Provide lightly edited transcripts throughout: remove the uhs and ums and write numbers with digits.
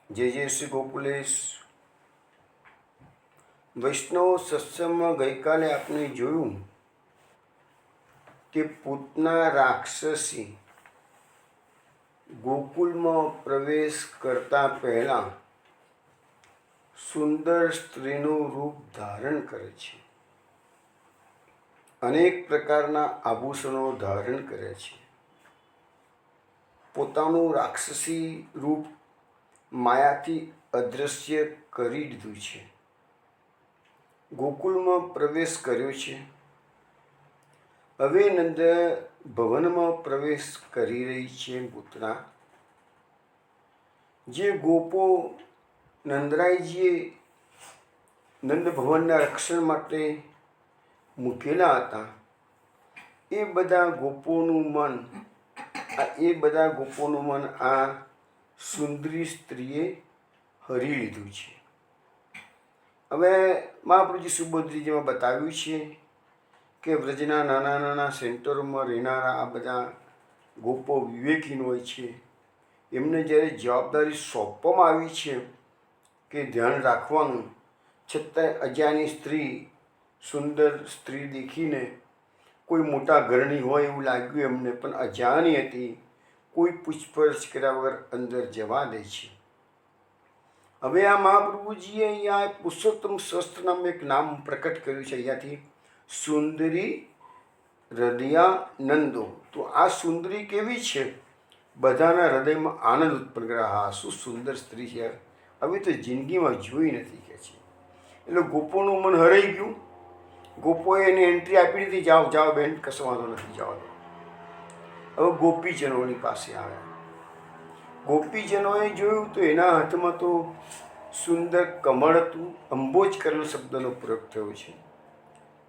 જય જય શ્રી ગોકુલેશ. વૈષ્ણવ સત્સંગમાં ગઈકાલે આપણે જોયું કે પૂતના રાક્ષસી ગોકુલમાં પ્રવેશ કરતા પહેલા સુંદર સ્ત્રીનું રૂપ ધારણ કરે છે. અનેક પ્રકારના આભૂષણો ધારણ કરે છે. પોતાનું રાક્ષસી રૂપ માયાથી અદૃશ્ય કરી દીધું છે. ગોકુલમાં પ્રવેશ કર્યો છે. હવે નંદ ભવનમાં પ્રવેશ કરી રહી છે પૂતના. જે ગોપો નંદરાયજીએ નંદ ભવનના રક્ષણ માટે મૂકેલા હતા, એ બધા ગોપોનું મન આ સુંદરી સ્ત્રીએ હરી લીધું છે. હવે મહાપ્રભુજી સુભદ્રીજીમાં બતાવ્યું છે કે વ્રજના નાના નાના સેન્ટરોમાં રહેનારા આ બધા ગોપો વિવેકહીન હોય છે. એમને જ્યારે જવાબદારી સોંપવામાં આવી છે કે ધ્યાન રાખવાનું, છતાંય અજાણી સ્ત્રી, સુંદર સ્ત્રી દેખીને કોઈ મોટા ઘરની હોય એવું લાગ્યું એમને, પણ અજાણી હતી, કોઈ પૂછપરછ કર્યા વગર અંદર જવા દે છે. હવે આ મહાપ્રભુજીએ અહીંયા પુરુષોત્તમ સહસ્ત્ર નામ એક નામ પ્રકટ કર્યું છે, અહીંયાથી સુંદરી હૃદયાનંદો. તો આ સુંદરી કેવી છે? બધાના હૃદયમાં આનંદ ઉત્પન્ન કરે. હા, શું સુંદર સ્ત્રી છે, હવે તો જિંદગીમાં જોઈ નથી કે છે. એટલે ગોપોનું મન હરાઈ ગયું. ગોપોએ એને એન્ટ્રી આપી દીધી, જાઓ જાઓ બેન, કશો વાંધો નથી, જાઓ. હવે ગોપીજનોની પાસે આવ્યા. ગોપીજનોએ જોયું તો એના હાથમાં તો સુંદર કમળ હતું. અંબોજ કરેલો શબ્દનો પ્રયોગ થયો છે.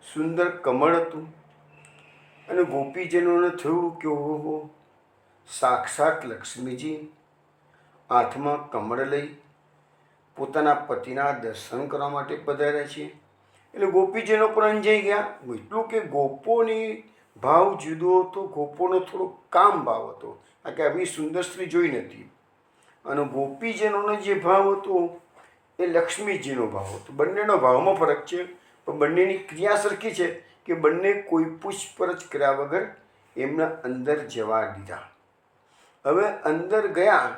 સુંદર કમળ હતું. અને ગોપીજનોને થયું કે ઓહો, સાક્ષાત લક્ષ્મીજી હાથમાં કમળ લઈ પોતાના પતિના દર્શન કરવા માટે પધાર્યા છે. એટલે ગોપીજનો પણ અંજાઈ ગયા. એટલું કે ગોપોની ભાવ જુદો હતો, ગોપોનો થોડો કામ ભાવ હતો, કારણ કે આવી સુંદર સ્ત્રી જોઈ નથી. અને ગોપીજનોનો જે ભાવ હતો એ લક્ષ્મીજીનો ભાવ હતો. બંનેનો ભાવમાં ફરક છે, પણ બંનેની ક્રિયા સરખી છે કે બંને કોઈ પૂછપરછ કર્યા વગર એમના અંદર જવા દીધા. હવે અંદર ગયા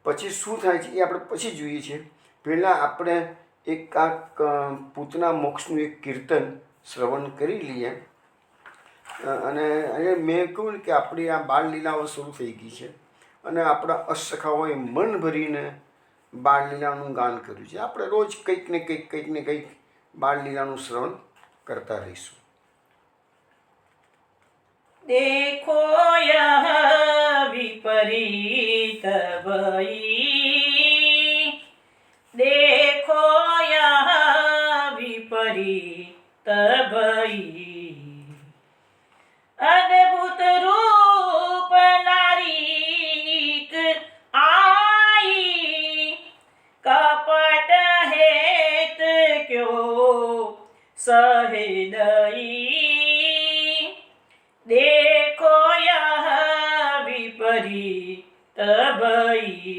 પછી શું થાય છે એ આપણે પછી જોઈએ છીએ. પહેલાં આપણે એક આ પૂતના મોક્ષનું એક કીર્તન શ્રવણ કરી લઈએ. અને મેં કહ્યું ને કે આપણી આ બાળલીલાઓ શરૂ થઈ ગઈ છે અને આપણા અસખાઓએ મન ભરીને બાળલીલાનું ગાન કર્યું છે. આપણે રોજ કંઈક ને કંઈક બાળલીલાનું શ્રવણ કરતા રહીશું. देखो यह विपरीत भई, देखो यह विपरीत भई, अद्भुत रूप नारीक आई, कपट हेत क्यों सहे दई, देखो यह विपरीत भई,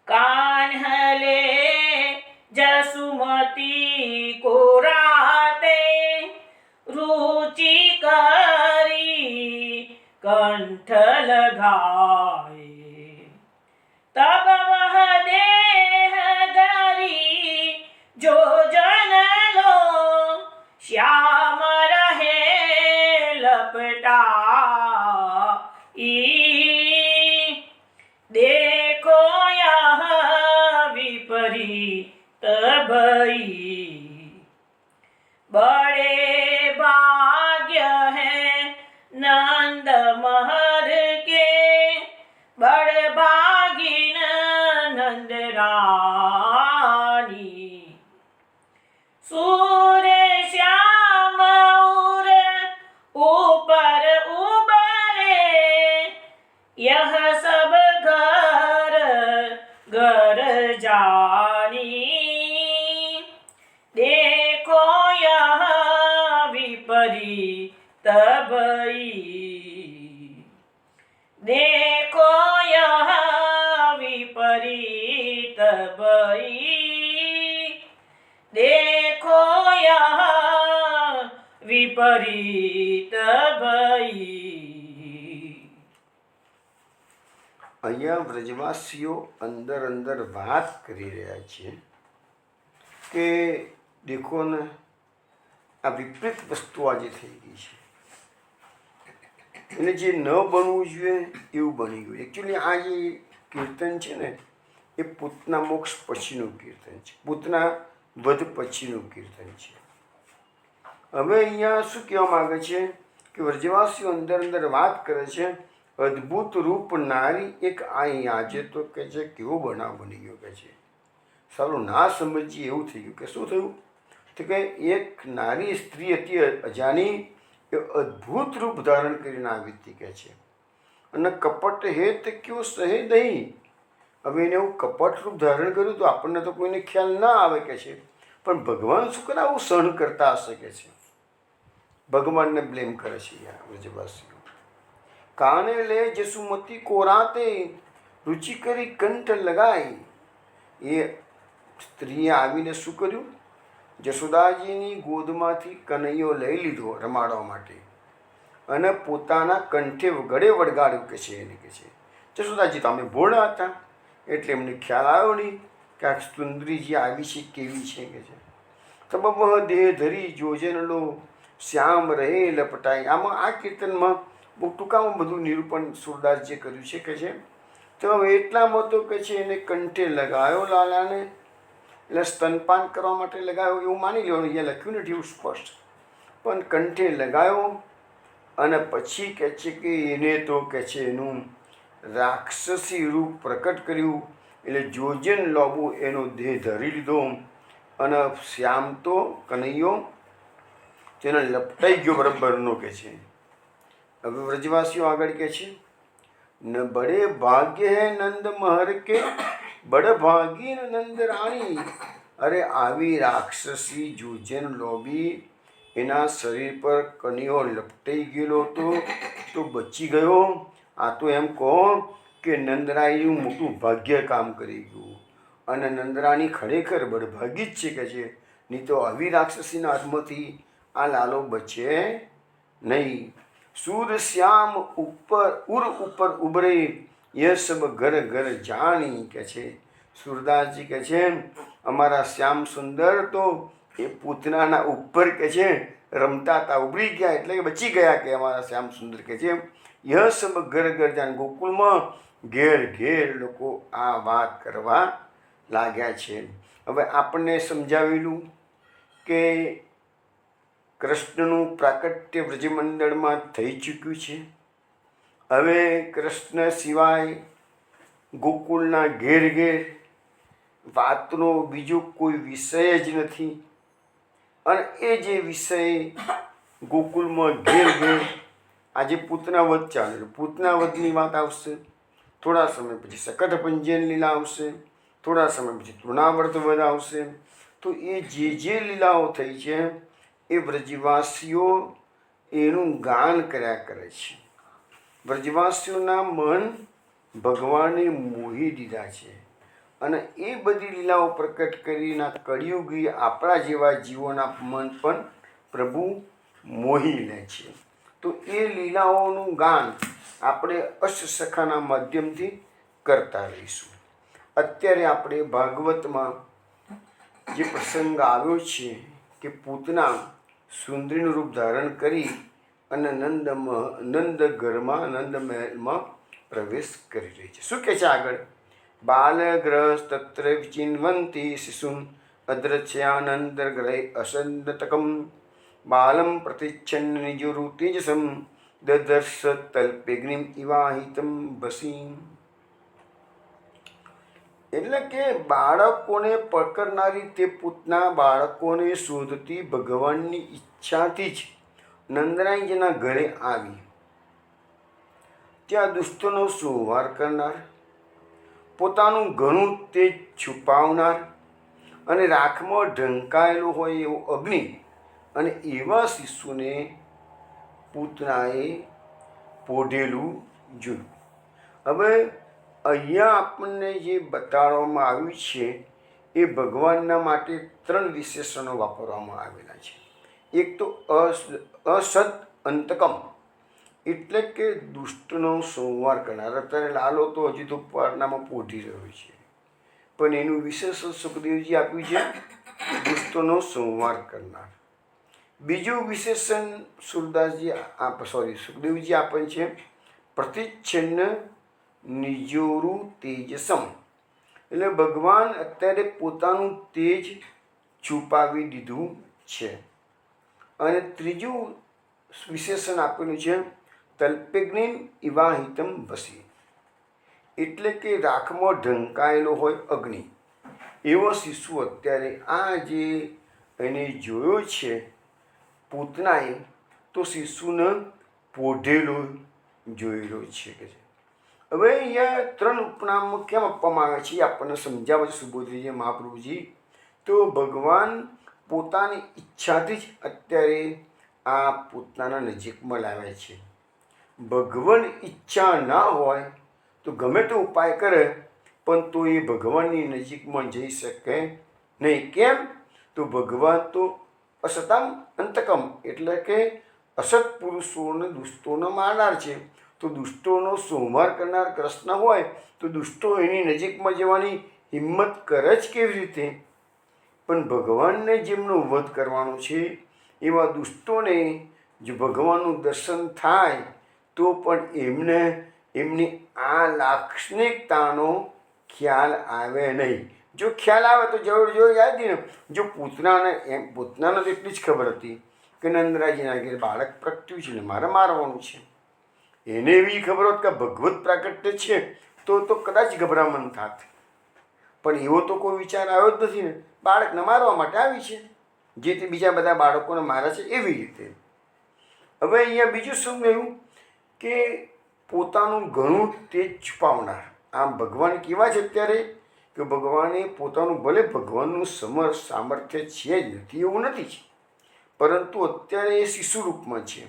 कान्हले जसुमती को राते रुचि करी कंठ लगाए, तब वह देह धरी जो जन लो श्याम रहे लपटाई, देखो यह विपरीत भई, बड़े भाग्य है नंद महर के, बड़ भागिन नंद रानी, सूर्य श्याम उर ऊपर उबरे, यह सब घर घर जानी, देखो यह विपरीत भई, देखो यह विपरीत અહીંયા વ્રજવાસીઓ અંદર અંદર વાત કરી રહ્યા છે કે દેખો ને આ વિપરીત વસ્તુ આજે થઈ ગઈ છે, એટલે જે ન બનવું જોઈએ એવું બની ગયું. એકચ્યુઅલી આ જે કીર્તન છે ને એ પૂતના મોક્ષ પછીનું કીર્તન છે, પૂતના વધ પછીનું કીર્તન છે. હવે અહીંયા શું કહેવા માગે છે કે વ્રજવાસીઓ અંદર અંદર વાત કરે છે, અદ્ભુત રૂપ નારી એક અહીં આજે તો કે છે કેવો બનાવ બની ગયો કે છે. સારું ના સમજીએ એવું થઈ ગયું કે શું થયું તો કે એક નારી સ્ત્રી હતી અજાની, એ અદ્ભુત રૂપ ધારણ કરીને આવી હતી કે છે, અને કપટ હેત ક્યો સહે નહીં. હવે એને એવું કપટ રૂપ ધારણ કર્યું તો આપણને તો કોઈને ખ્યાલ ના આવે કે છે, પણ ભગવાન શું કરે આવું સહન કરતા હશે કે છે. ભગવાનને બ્લેમ કરે છે યાર વ્રજવાસીઓ. કાને લે જસુમતી કોરાતે રુચિ કરી કંઠ લગાઈ. એ સ્ત્રીએ આવીને શું કર્યું, જશોદાજીની ગોદમાંથી કનૈયો લઈ લીધો રમાડવા માટે અને પોતાના કંઠે ગળે વળગાડ્યું કે છે. એને કે છે જશોદાજી તો અમે ભોળા હતા એટલે એમને ખ્યાલ આવ્યો નહીં કે આ સુંદરીજી આવી છે કેવી છે કે છે. તબ દેહ ધરી જોજન લો શ્યામ રહે લપટાઈ. આમાં આ કીર્તનમાં બહુ ટૂંકામાં બધું નિરૂપણ સુરદાસજીએ કર્યું છે કે છે. તો હવે એટલામાં તો કે છે એને કંઠે લગાવ્યો લાલાને, એટલે સ્તનપાન કરવા માટે લગાવ્યો એવું માની લેવાનું, અહીંયા લખ્યું નથી એવું સ્પષ્ટ, પણ કંઠે લગાવ્યો અને પછી કહે છે કે એને તો કહે છે એનું રાક્ષસી રૂપ પ્રકટ કર્યું, એટલે જોજન લોબુ એનો દેહ ધરી લીધો અને શ્યામ તો કનૈયો તેને લપટાઈ ગયો બરાબરનો કે છે. હવે વ્રજવાસીઓ આગળ કહે છે, ન બડે ભાગ્ય હે નંદ મહર કે બડ ભાગી નંદ રાણી. અરે આવી રાક્ષસી જોજન લોબી એના શરીર પર કનૈયો લપટાઈ ગયેલો હતો તો બચી ગયો. આ તો એમ કહો કે નંદરાયનું મોટું ભાગ્ય કામ કરી ગયું, અને નંદરાણી ખરેખર બડભાગી જ છે કે છે, નહીં તો આવી રાક્ષસીના હાથમાંથી આ લાલો બચે નહીં. સૂર શ્યામ ઉપર ઉભરે એ સબ ઘર ઘર જાણી કે છે. સુરદાસજી કે છે અમારા શ્યામ સુંદર તો એ પૂતનાના ઉપર કે છે રમતા હતા, ઉભરી ગયા એટલે કે બચી ગયા કે અમારા શ્યામ સુંદર કે છે. યહ સબ ઘર ઘર જાણ, ગોકુળમાં ઘેર ઘેર લોકો આ વાત કરવા લાગ્યા છે. હવે આપણને સમજાવેલું કે કૃષ્ણનું પ્રાકટ્ય વ્રજમંડળમાં થઈ ચૂક્યું છે. હવે કૃષ્ણ સિવાય ગોકુળના ઘેર ઘેર વાતનો બીજો કોઈ વિષય જ નથી, અને એ જે વિષય ગોકુળમાં ઘેર ઘેર આજે પૂતના વધ ચાલે, પૂતના વધની વાત આવશે, થોડા સમય પછી શકટ પંજન લીલા આવશે, થોડા સમય પછી તૃણાવર્ત વધ આવશે. તો એ જે લીલાઓ થઈ છે એ વ્રજવાસીઓ એનું ગાન કર્યા કરે છે. વ્રજવાસીઓના મન ભગવાને મોહી દીધા છે, અને એ બધી લીલાઓ પ્રકટ કરીને કળિયુગી આપણા જેવા જીવોના મન પણ પ્રભુ મોહી લે છે. તો એ લીલાઓનું ગાન આપણે અષ્ટસખાના માધ્યમથી કરતા રહીશું. અત્યારે આપણે ભાગવતમાં જે પ્રસંગ આવ્યો છે કે પૂતના સુંદરીનું રૂપ ધારણ કરી અને નંદ ઘરમાં નંદ મહેલમાં પ્રવેશ કરી રહી છે. શું કહે છે આગળ? બાલગ્રહ તત્ર વિચિન્વંતી શિશુન અદ્રચ્યાનંદ ગ્રહે અસંદતકમ બાલમ પ્રતિચ્છન્ન નિજુરુ તેજસમ દદર્શ તલ્પેગ્નિમ ઇવાહિતમ ભસીમ. એટલે કે બાળકોને પકડનારી તે પૂતના બાળકોને શોધતી ભગવાનની ઈચ્છાથી જ નંદરાયજીના ઘરે આવી. ત્યાં દુષ્ટોનો સંહાર કરનાર, પોતાનું ઘણું તેજ છુપાવનાર અને રાખમાં ઢંકાયેલું હોય એવું અગ્નિ અને એવા શિશુને પૂતનાએ પોઢેલું જોયું. હવે અહીંયા આપણને જે બતાડવામાં આવ્યું છે એ ભગવાનના માટે 3 વિશેષણો વાપરવામાં આવેલા છે. એક તો અસત અંતકમ, એટલે કે દુષ્ટનો સંહાર કરનાર. અત્યારે લાલો તો હજી તો પારણામાં પોઢી રહ્યો છે, પણ એનું વિશેષણ સુખદેવજી આપ્યું છે, દુષ્ટનો સંહાર કરનાર. બીજું વિશેષણ સુખદેવજી આપે છે, પ્રતિચ્છન્ન નિજોરુ તેજસમ. એટલે ભગવાન અત્યારે પોતાનું તેજ છુપાવી દીધું છે. અને ત્રીજું વિશેષણ આપેલું છે, તલ્પેગ્નિમ ઇવાહિતમ વસી. એટલે કે રાખમાં ઢંકાયેલો હોય અગ્નિ એવો શિશુ અત્યારે આ જે એને જોયો છે પૂતનાએ, તો શિશુને પોઢેલો જોયેલો છે કે છે. હવે અહીંયા 3 ઉપનામ કેમ આપવામાં આવે છે એ આપણને સમજાવે છે સુબોધજી મહાપ્રભુજી. તો ભગવાન પોતાની ઈચ્છાથી જ અત્યારે આ પૂતનાના નજીકમાં લાવે છે. ભગવાન ઈચ્છા ના હોય તો ગમે તે ઉપાય કરે, પણ તો એ ભગવાનની નજીકમાં જઈ શકે નહીં. કેમ? તો ભગવાન તો અસતામ અંતકમ, એટલે કે અસત પુરુષોને દુષ્ટોને મારનાર છે. તો દુષ્ટોનો સંહાર કરનાર કૃષ્ણ હોય તો દુષ્ટો એની નજીકમાં જવાની હિંમત કરે જ કેવી રીતે? પણ ભગવાનને જેમનો વધ કરવાનો છે એવા દુષ્ટોને જો ભગવાનનું દર્શન થાય તો પણ એમની આ લાક્ષણિકતાનો ખ્યાલ આવે નહીં. જો ખ્યાલ આવે તો જરૂર યાદ ને, જો પૂતનાને તો એટલી જ ખબર હતી કે નંદરાજીના ઘેર બાળક પ્રગટ્યું છે ને મારે મારવાનું છે. એને એવી ખબર હોત કે ભગવત પ્રાગટ્ય છે તો કદાચ ગભરામણ થાત, પણ એવો તો કોઈ વિચાર આવ્યો જ નથી ને. બાળકને મારવા માટે આવી છે, જે તે બીજા બધા બાળકોને મારે છે એવી રીતે. હવે અહીંયા બીજું શું કહ્યું કે પોતાનું ઘણું તેજ છુપાવનાર. આમ ભગવાન કેવા છે અત્યારે કે ભગવાને પોતાનું, ભલે ભગવાનનું સામર્થ્ય છે જ નથી એવું નથી છે, પરંતુ અત્યારે એ શિશુ રૂપમાં છે.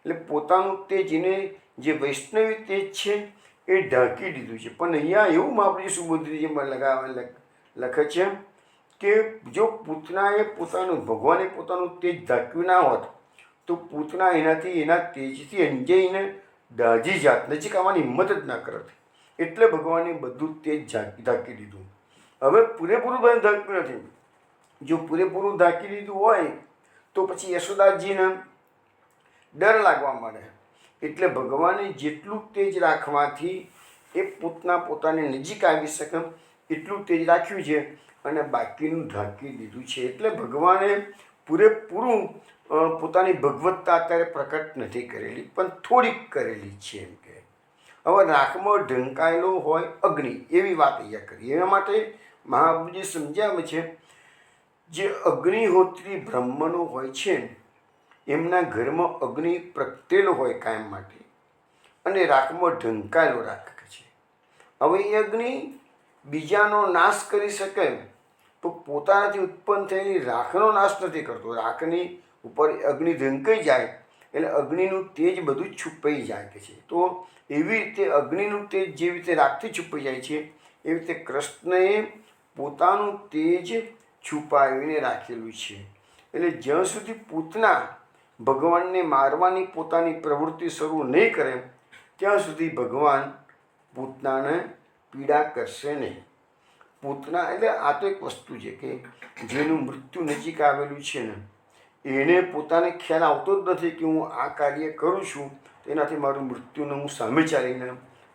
એટલે પોતાનું તેજને જે વૈષ્ણવી તેજ છે એ ઢાંકી દીધું છે. પણ અહીંયા એવું મહાપ્રભુ સુબોધજીમાં લખે છે કે જો ભગવાને પોતાનું તેજ ઢાંક્યું ના હોત તો પૂતના એના તેજથી અંજાઈને દાજી જાત, નજીક આવવાની હિંમત જ ના કરત. એટલે ભગવાને બધું તેજ ઢાંકી દીધું. હવે પૂરેપૂરું ઢાંક્યું નથી. જો પૂરેપૂરું ઢાંકી દીધું હોય તો પછી યશોદાજીને ડર લાગવા માંડે. એટલે ભગવાને જેટલું તેજ રાખવાથી એ પૂતના પોતાની નજીક આવી શકે એટલું તેજ રાખ્યું છે અને બાકીનું ઢાંકી દીધું છે. એટલે ભગવાને પૂરેપૂરું પોતાની ભગવત્તા અત્યારે પ્રકટ નથી કરેલી, પણ થોડીક કરેલી છે. એમ કે હવે રાખમાં ઢંકાયેલો હોય અગ્નિ એવી વાત અહીંયા કરી. એના માટે મહાપ્રભુજી સમજાવે છે, જે અગ્નિહોત્રી બ્રહ્મનો હોય છે એમના ઘરમાં અગ્નિ પ્રગટેલો હોય કાયમ માટે, અને રાખમાં ઢંકાયેલો રાખે છે. હવે એ અગ્નિ બીજાનો નાશ કરી શકે તો પોતાનાથી ઉત્પન્ન થયેલી રાખનો નાશ નથી કરતો. રાખની ઉપર અગ્નિ ઢંકાઈ જાય એટલે અગ્નિનું તેજ બધું છુપાઈ જાય કે છે. તો એવી રીતે અગ્નિનું તેજ જેવી રીતે રાખથી છુપાઈ જાય છે એવી રીતે કૃષ્ણએ પોતાનું તેજ છુપાવીને રાખેલું છે. એટલે જ્યાં સુધી પૂતના ભગવાનને મારવાની પોતાની પ્રવૃત્તિ શરૂ નહીં કરે ત્યાં સુધી ભગવાન પૂતનાને પીડા કરશે નહીં. પૂતના એટલે આ તો એક વસ્તુ છે કે જેનું મૃત્યુ નજીક આવેલું છે ને એને પોતાને ખ્યાલ આવતો જ નથી કે હું આ કાર્ય કરું છું તેનાથી મારું મૃત્યુને હું સામે ચાલીને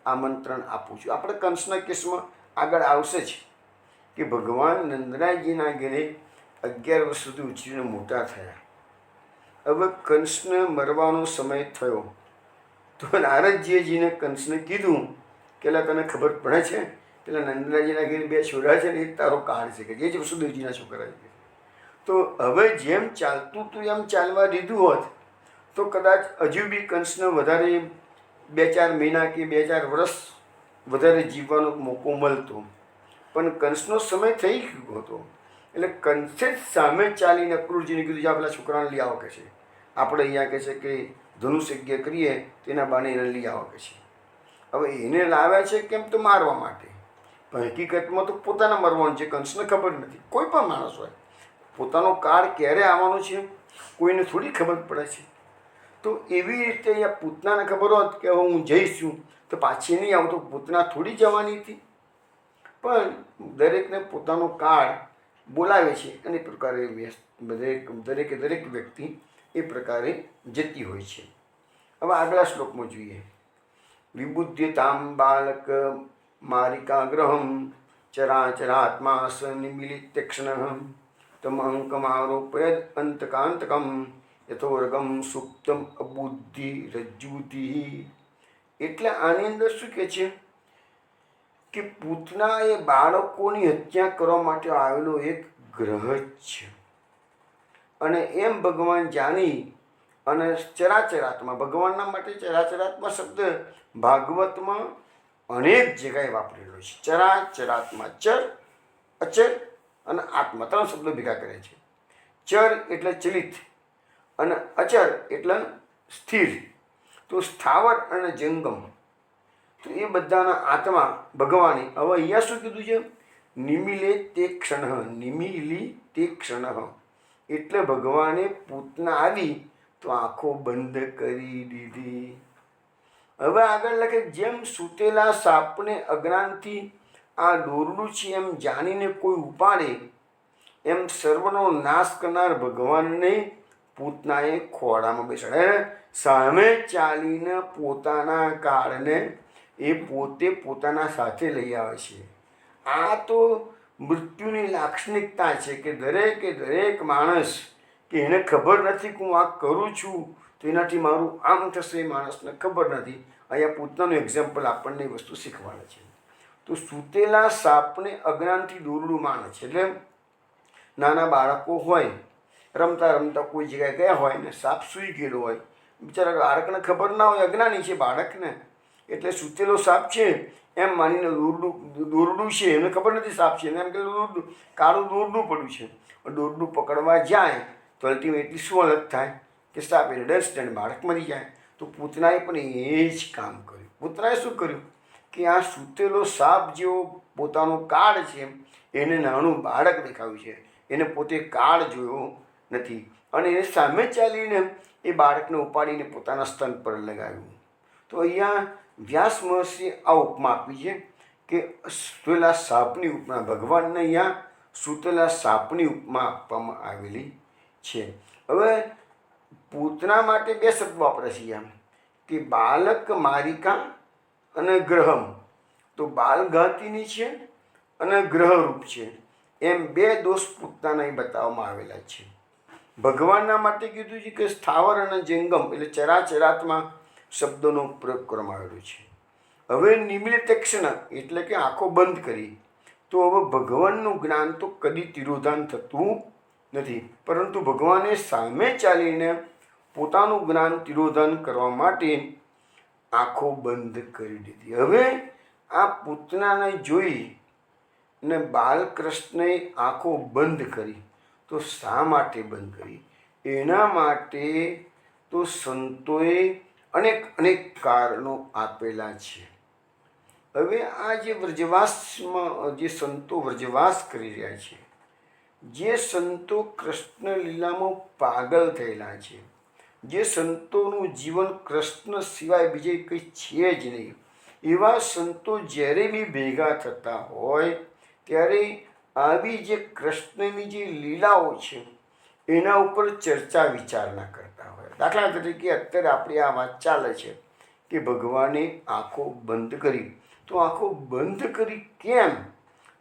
આમંત્રણ આપું છું. આપણે કંસના કેસમાં આગળ આવશે જ કે ભગવાન નંદરાયજીના ઘરે 11 વર્ષ સુધી ઉછરીને મોટા થયા. હવે કંસને મરવાનો સમય થયો તો નારદજીને કંસને કીધું કે તને ખબર પડે છે પેલા નંદરાજીના ઘેર 2 છોરા છે ને એ તારો કાળ છે કે જે વસુદેવજીના છોકરા છે. તો હવે જેમ ચાલતું તું એમ ચાલવા દીધું હોત તો કદાચ હજુ બી કંસને વધારે 2-4 મહિના કે 2-4 વર્ષ વધારે જીવવાનો મોકો મળતો, પણ કંસનો સમય થઈ ગયો હતો. એટલે કંસે જ સામે ચાલીને અક્રૂરજીને કીધું કે પેલા છોકરાને લઈ આવો કે છે. આપણે અહીંયા કહે છે કે ધનુષ યજ્ઞ કરીએ તેના બાને એને લઈ આવો કે છે. હવે એને લાવ્યા છે કેમ તો મારવા માટે, પણ હકીકતમાં તો પોતાના મરવાનું છે. કંસને ખબર નથી. કોઈ પણ માણસ હોય પોતાનો કાળ ક્યારે આવવાનો છે કોઈને થોડી ખબર પડે છે. તો એવી રીતે અહીંયા પૂતનાને ખબર હોત કે હવે હું જઈશ છું તો પાછી નહીં આવું, તો પૂતના થોડી જવાની હતી. પણ દરેકને પોતાનો કાળ બોલાવે છે અને એ પ્રકારે દરેક વ્યક્તિ એ પ્રકારે જતી હોય છે. હવે આગલા શ્લોકમાં જોઈએ. વિબુદ્ધ્યતામ બાલક મારિકાગ્રહમ ચરાચરાત્મા સ નિમિલિત્ય ક્ષણ તમંકમારોપયદ અંતકાંતકમ યથોર્ગમ સુપ્તમ અબુદ્ધિ રજ્જુતિ. એટલે આની અંદર શું કહે છે કે પૂતના એ બાળકોની હત્યા કરવા માટે આવેલો એક ગ્રહ જ છે. અને એમ ભગવાન જાણી અને ચરાચરાત્મા, ભગવાનના માટે ચરાચરાત્મા શબ્દ ભાગવતમાં અનેક જગ્યાએ વાપરેલો છે. ચરાચરાત્મા, ચર, અચર અને આત્મા 3 શબ્દો ભેગા કરે છે. ચર એટલે ચલિત અને અચર એટલે સ્થિર. તો સ્થાવર અને જંગમ, તો એ બધાના આત્મા ભગવાને. હવે અહીંયા શું કીધું છે? નિમિલે તે ક્ષણ, નિમિલી તે ક્ષણ. એટલે ભગવાને પૂતના આવી તો આંખો બંધ કરી દીધી. હવે આગળ લખે, જેમ સૂતેલા સાપને અજ્ઞાનથી આ દોરડું છે એમ જાણીને કોઈ ઉપાડે, એમ સર્વનો નાશ કરનાર ભગવાનને પૂતનાએ ખોળામાં બેસાડ્યા. સામે ચાલીને પોતાના કાળને એ પોતે પોતાના સાથે લઈ આવે છે. આ તો મૃત્યુની લાક્ષણિકતા છે કે દરેક માણસ કે એને ખબર નથી કે હું આ કરું છું તો એનાથી મારું આમ થશે, એ માણસને ખબર નથી. અહીંયા પૂતનાનું એક્ઝામ્પલ આપણને એ વસ્તુ શીખવાડે છે. તો સૂતેલા સાપને અજ્ઞાનથી દોરડું માને છે. એટલે નાના બાળકો હોય, રમતા રમતા કોઈ જગ્યાએ ગયા હોય ને સાપ સૂઈ ગયેલો હોય, બિચારા બાળકને ખબર ના હોય, અજ્ઞાની છે બાળકને, એટલે સૂતેલો સાપ છે એમ માનીને દોરડું છે, એને ખબર નથી સાપ છે, એમ કે કાળું દોરડું પડ્યું છે. દોરડું પકડવા જાય તો અલ્ટિમેટલી શું હાલત થાય કે સાપ એને ડસ્ટ અને બાળક મરી જાય. તો પૂતનાએ પણ એ જ કામ કર્યું. પૂતનાએ શું કર્યું કે આ સૂતેલો સાપ જેવો પોતાનો કાળ છે એને નાનું બાળક દેખાયું છે, એને પોતે કાળ જોયો નથી. અને એ સામે ચાલીને એ બાળકને ઉપાડીને પોતાના સ્તન પર લગાવ્યું. તો અહીંયા વ્યાસ મહર્ષિએ આ ઉપમા આપી છે કે સૂતેલા સાપની ઉપમા, ભગવાનને અહીંયા સૂતેલા સાપની ઉપમા આપવામાં આવેલી છે. હવે પૂતના માટે 2 શબ્દ વાપરે છે એમ કે બાલક મારિકા અને ગ્રહમ. તો બાલઘાતીની છે અને ગ્રહરૂપ છે, એમ 2 દોષ પૂતનાના અહીં બતાવવામાં આવેલા છે. ભગવાનના માટે કીધું છે કે સ્થાવર અને જંગમ એટલે ચરાચરાત્મા શબ્દોનો પ્રયોગ કરવામાં આવેલો છે. હવે નિમિલિતક્ષણ એટલે કે આંખો બંધ કરી. તો હવે ભગવાનનું જ્ઞાન તો કદી તિરોધાન થતું નથી, પરંતુ ભગવાને સામે ચાલીને પોતાનું જ્ઞાન તિરોધાન કરવા માટે આંખો બંધ કરી દીધી. હવે આ પૂતનાને જોઈ ને બાલકૃષ્ણએ આંખો બંધ કરી. તો શા માટે બંધ કરી? એના માટે તો સંતોએ અનેક કારણો આપેલા છે. હવે આ જે વ્રજવાસમાં જે સંતો વ્રજવાસ કરી રહ્યા છે, જે સંતો કૃષ્ણ લીલામાં પાગલ થયેલા છે, જે સંતોનું જીવન કૃષ્ણ સિવાય બીજે કંઈ છે જ નહીં, એવા સંતો જ્યારે બી ભેગા થતા હોય ત્યારે આવી જે કૃષ્ણની જે લીલાઓ છે એના ઉપર ચર્ચા વિચારણા કરતા હોય. દાખલા તરીકે અત્યારે આપણી આ વાત ચાલે છે કે ભગવાને આંખો બંધ કરી. તો આંખો બંધ કરી કેમ?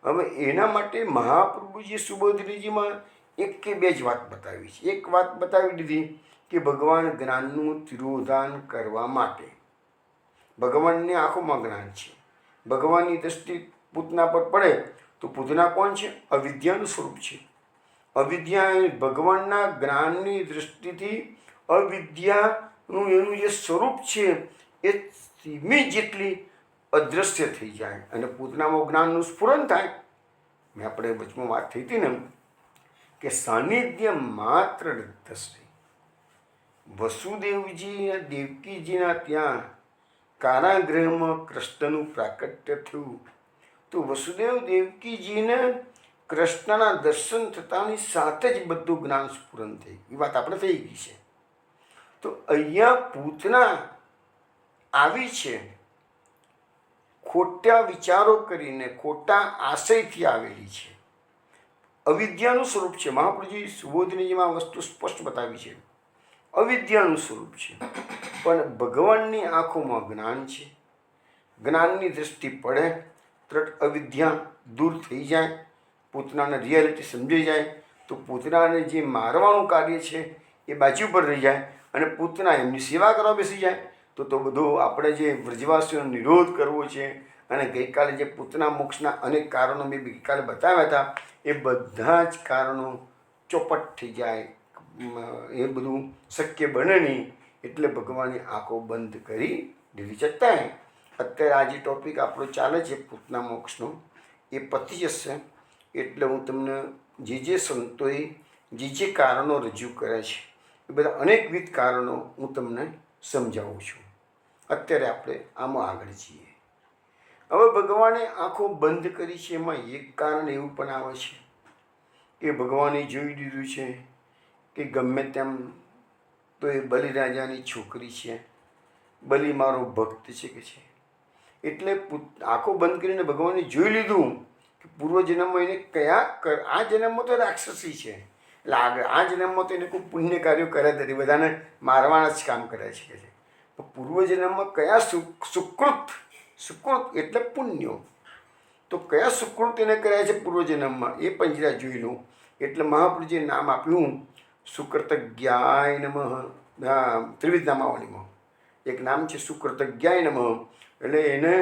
હવે એના માટે મહાપ્રભુજી સુબોધરીજીમાં 1 કે 2 જ વાત બતાવી છે. એક વાત બતાવી દીધી કે ભગવાન જ્ઞાનનું તિરોધાન કરવા માટે. ભગવાનની આંખોમાં જ્ઞાન છે, ભગવાનની દૃષ્ટિ પૂતના પર પડે તો પૂતના કોણ છે? અવિદ્યાનું સ્વરૂપ છે. અવિદ્યા એ ભગવાનના જ્ઞાનની દૃષ્ટિથી અવિદ્યાનું એનું જે સ્વરૂપ છે એ સીમી જેટલી અદૃશ્ય થઈ જાય અને પૂતનામાં જ્ઞાનનું સ્ફુરન થાય. મેં આપણે વચમાં વાત થઈ હતી ને કે સાનિધ્ય માત્ર થશે. વસુદેવજી દેવકીજીના ત્યાં કારાગૃહમાં કૃષ્ણનું પ્રાકટ્ય થયું. તો વસુદેવ દેવકીજીને કૃષ્ણના દર્શન થતાની સાથે જ બધું જ્ઞાન સ્ફુરન થઈ. એ વાત આપણે થઈ ગઈ છે. તો અહીંયા પૂતના આવી છે ખોટા વિચારો કરીને, ખોટા આશયથી આવેલી છે. અવિદ્યાનું સ્વરૂપ છે. મહાપ્રભુજી સુબોધનીજીમાં આ વસ્તુ સ્પષ્ટ બતાવી છે. અવિદ્યાનું સ્વરૂપ છે. પણ ભગવાનની આંખોમાં જ્ઞાન છે. જ્ઞાનની દૃષ્ટિ પડે તરત અવિદ્યા દૂર થઈ જાય, પૂતનાને રિયાલિટી સમજાઈ જાય, તો પૂતનાને જે મારવાનું કાર્ય છે એ બાજુ પર રહી જાય અને પૂતના એમની સેવા કરવા બેસી જાય. તો બધું આપણે જે વ્રજવાસીઓનો નિરોધ કરવો છે, અને ગઈકાલે જે પૂતના મોક્ષના અનેક કારણો મેં ગઈકાલે બતાવ્યા હતા, એ બધા જ કારણો ચોપટ થઈ જાય. એ બધું શક્ય બને નહીં. એટલે ભગવાનની આંખો બંધ કરી દીધી. છતાંય અત્યારે આ જે ટૉપિક આપણો ચાલે છે પૂતના મોક્ષનો, એ પતી જશે. એટલે હું તમને જે સંતોએ જે કારણો રજૂ કર્યા છે એ બધા અનેકવિધ કારણો હું તમને સમજાવું છું. અત્યારે આપણે આમાં આગળ છીએ. હવે ભગવાને આંખો બંધ કરી છે, એમાં એક કારણ એવું પણ આવે છે કે ભગવાને જોઈ દીધું છે કે ગમે તેમ તો એ બલિરાજાની છોકરી છે, બલિ મારો ભક્ત છે કે છે. એટલે આંખો બંધ કરીને ભગવાને જોઈ લીધું કે પૂર્વજન્મમાં એને આ જન્મમાં તો રાક્ષસી છે, એટલે આગળ આ જન્મમાં તો એને કોઈ પુણ્ય કાર્યો કર્યા નથી, બધાને મારવાના જ કામ કર્યા છે કે છે. પૂર્વજન્મમાં કયા સુકૃત એટલે પુણ્યો, તો કયા સુકૃત એને કર્યા છે પૂર્વજન્મમાં એ પંજરા જોઈ લો. એટલે મહાપ્રભુજીએ નામ આપ્યું સુકૃતજ્ઞાય નમઃ. ત્રિવિધ નામાવલીમાં એક નામ છે સુકૃતજ્ઞાય નમઃ. એટલે એને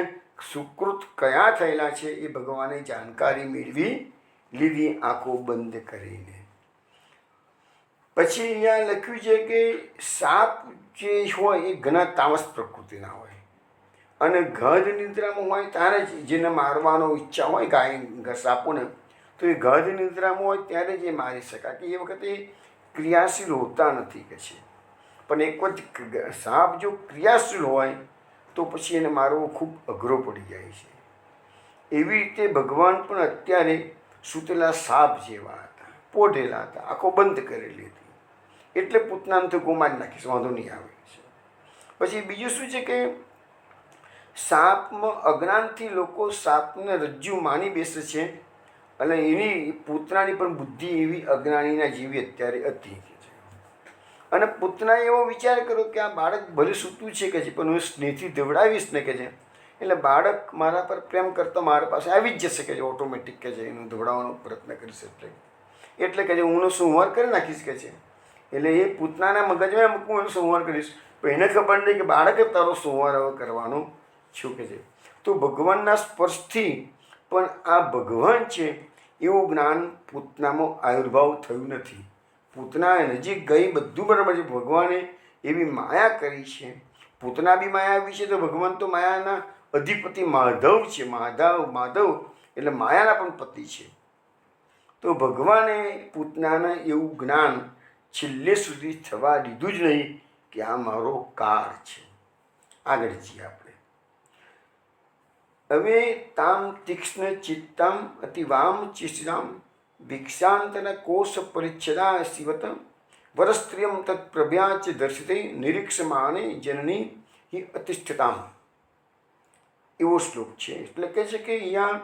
સુકૃત કયા થયેલા છે એ ભગવાને જાણકારી મેળવી લીધી આંખો બંધ કરીને. પછી અહીંયા લખ્યું છે કે સાપ જે હોય એ ઘણા તામસ પ્રકૃતિના હોય, અને ગધ નિદ્રામાં હોય ત્યારે જ જેને મારવાનો ઈચ્છા હોય ગાય સાપોને, તો એ ગધ નિદ્રામાં હોય ત્યારે જ એ મારી શકાય, કે એ વખતે ક્રિયાશીલ હોતા નથી કે છે. પણ એક વખત સાપ જો ક્રિયાશીલ હોય તો પછી એને મારવો ખૂબ અઘરો પડી જાય છે. એવી રીતે ભગવાન પણ અત્યારે સૂતેલા સાપ જેવા હતા, પોઢેલા હતા, આંખો બંધ કરેલી હતી. એટલે પૂતનાને તો ગુમારી નાખીશ, વાંધો નહીં આવે છે. પછી બીજું શું છે કે સાપમાં અજ્ઞાનથી લોકો સાપને રજ્જુ માની બેસે છે, અને એની પૂતનાની પણ બુદ્ધિ એવી અજ્ઞાનીના જેવી અત્યારે હતી. અને પૂતનાએ એવો વિચાર કર્યો કે આ બાળક ભલે સૂતું છે કે છે, પણ હું સ્નેહથી ધવડાવીશ ને કે છે, એટલે બાળક મારા પર પ્રેમ કરતો મારા પાસે આવી જ જશે કે છે, ઓટોમેટિક કે છે, એનું ધવડાવવાનો પ્રયત્ન કરીશ. એટલે કે છે હું સંહાર કરી નાખીશ કે છે. એટલે એ પૂતનાના મગજમાં મૂકું એનો સંહાર કરીશ, પણ એને ખબર નહીં કે બાળકે તારો સંહાર હવે કરવાનો છું કે છે. તો ભગવાનના સ્પર્શથી પણ આ ભગવાન છે એવું જ્ઞાન પૂતનામાં આવિર્ભાવ થયું નથી. પૂતના નજીક ગઈ, બધું બરાબર છે. ભગવાને એવી માયા કરી છે, પૂતના બી માયા આવી છે, તો ભગવાન તો માયાના અધિપતિ માધવ છે. માધવ એટલે માયાના પણ પતિ છે. તો ભગવાને પૂતનાને એવું જ્ઞાન છેલ્લે સુધી થવા દીધું જ નહીં કે આ મારો કાર છે. આગળ છીએ આપણે. હવે તામ તીક્ષ્ણ ચિત્તામ અતિવામ ચિષ્ટામ ભિક્ષાંતન કોશ પરિચ્છદા શિવત વરસ્ત્રિયમ તત્ પ્રભ્યાચ દર્શિતે નિરીક્ષમાણે જનની હિ અતિષ્ઠતામ. એવો શ્લોક છે. એટલે કહે છે કે અહીંયા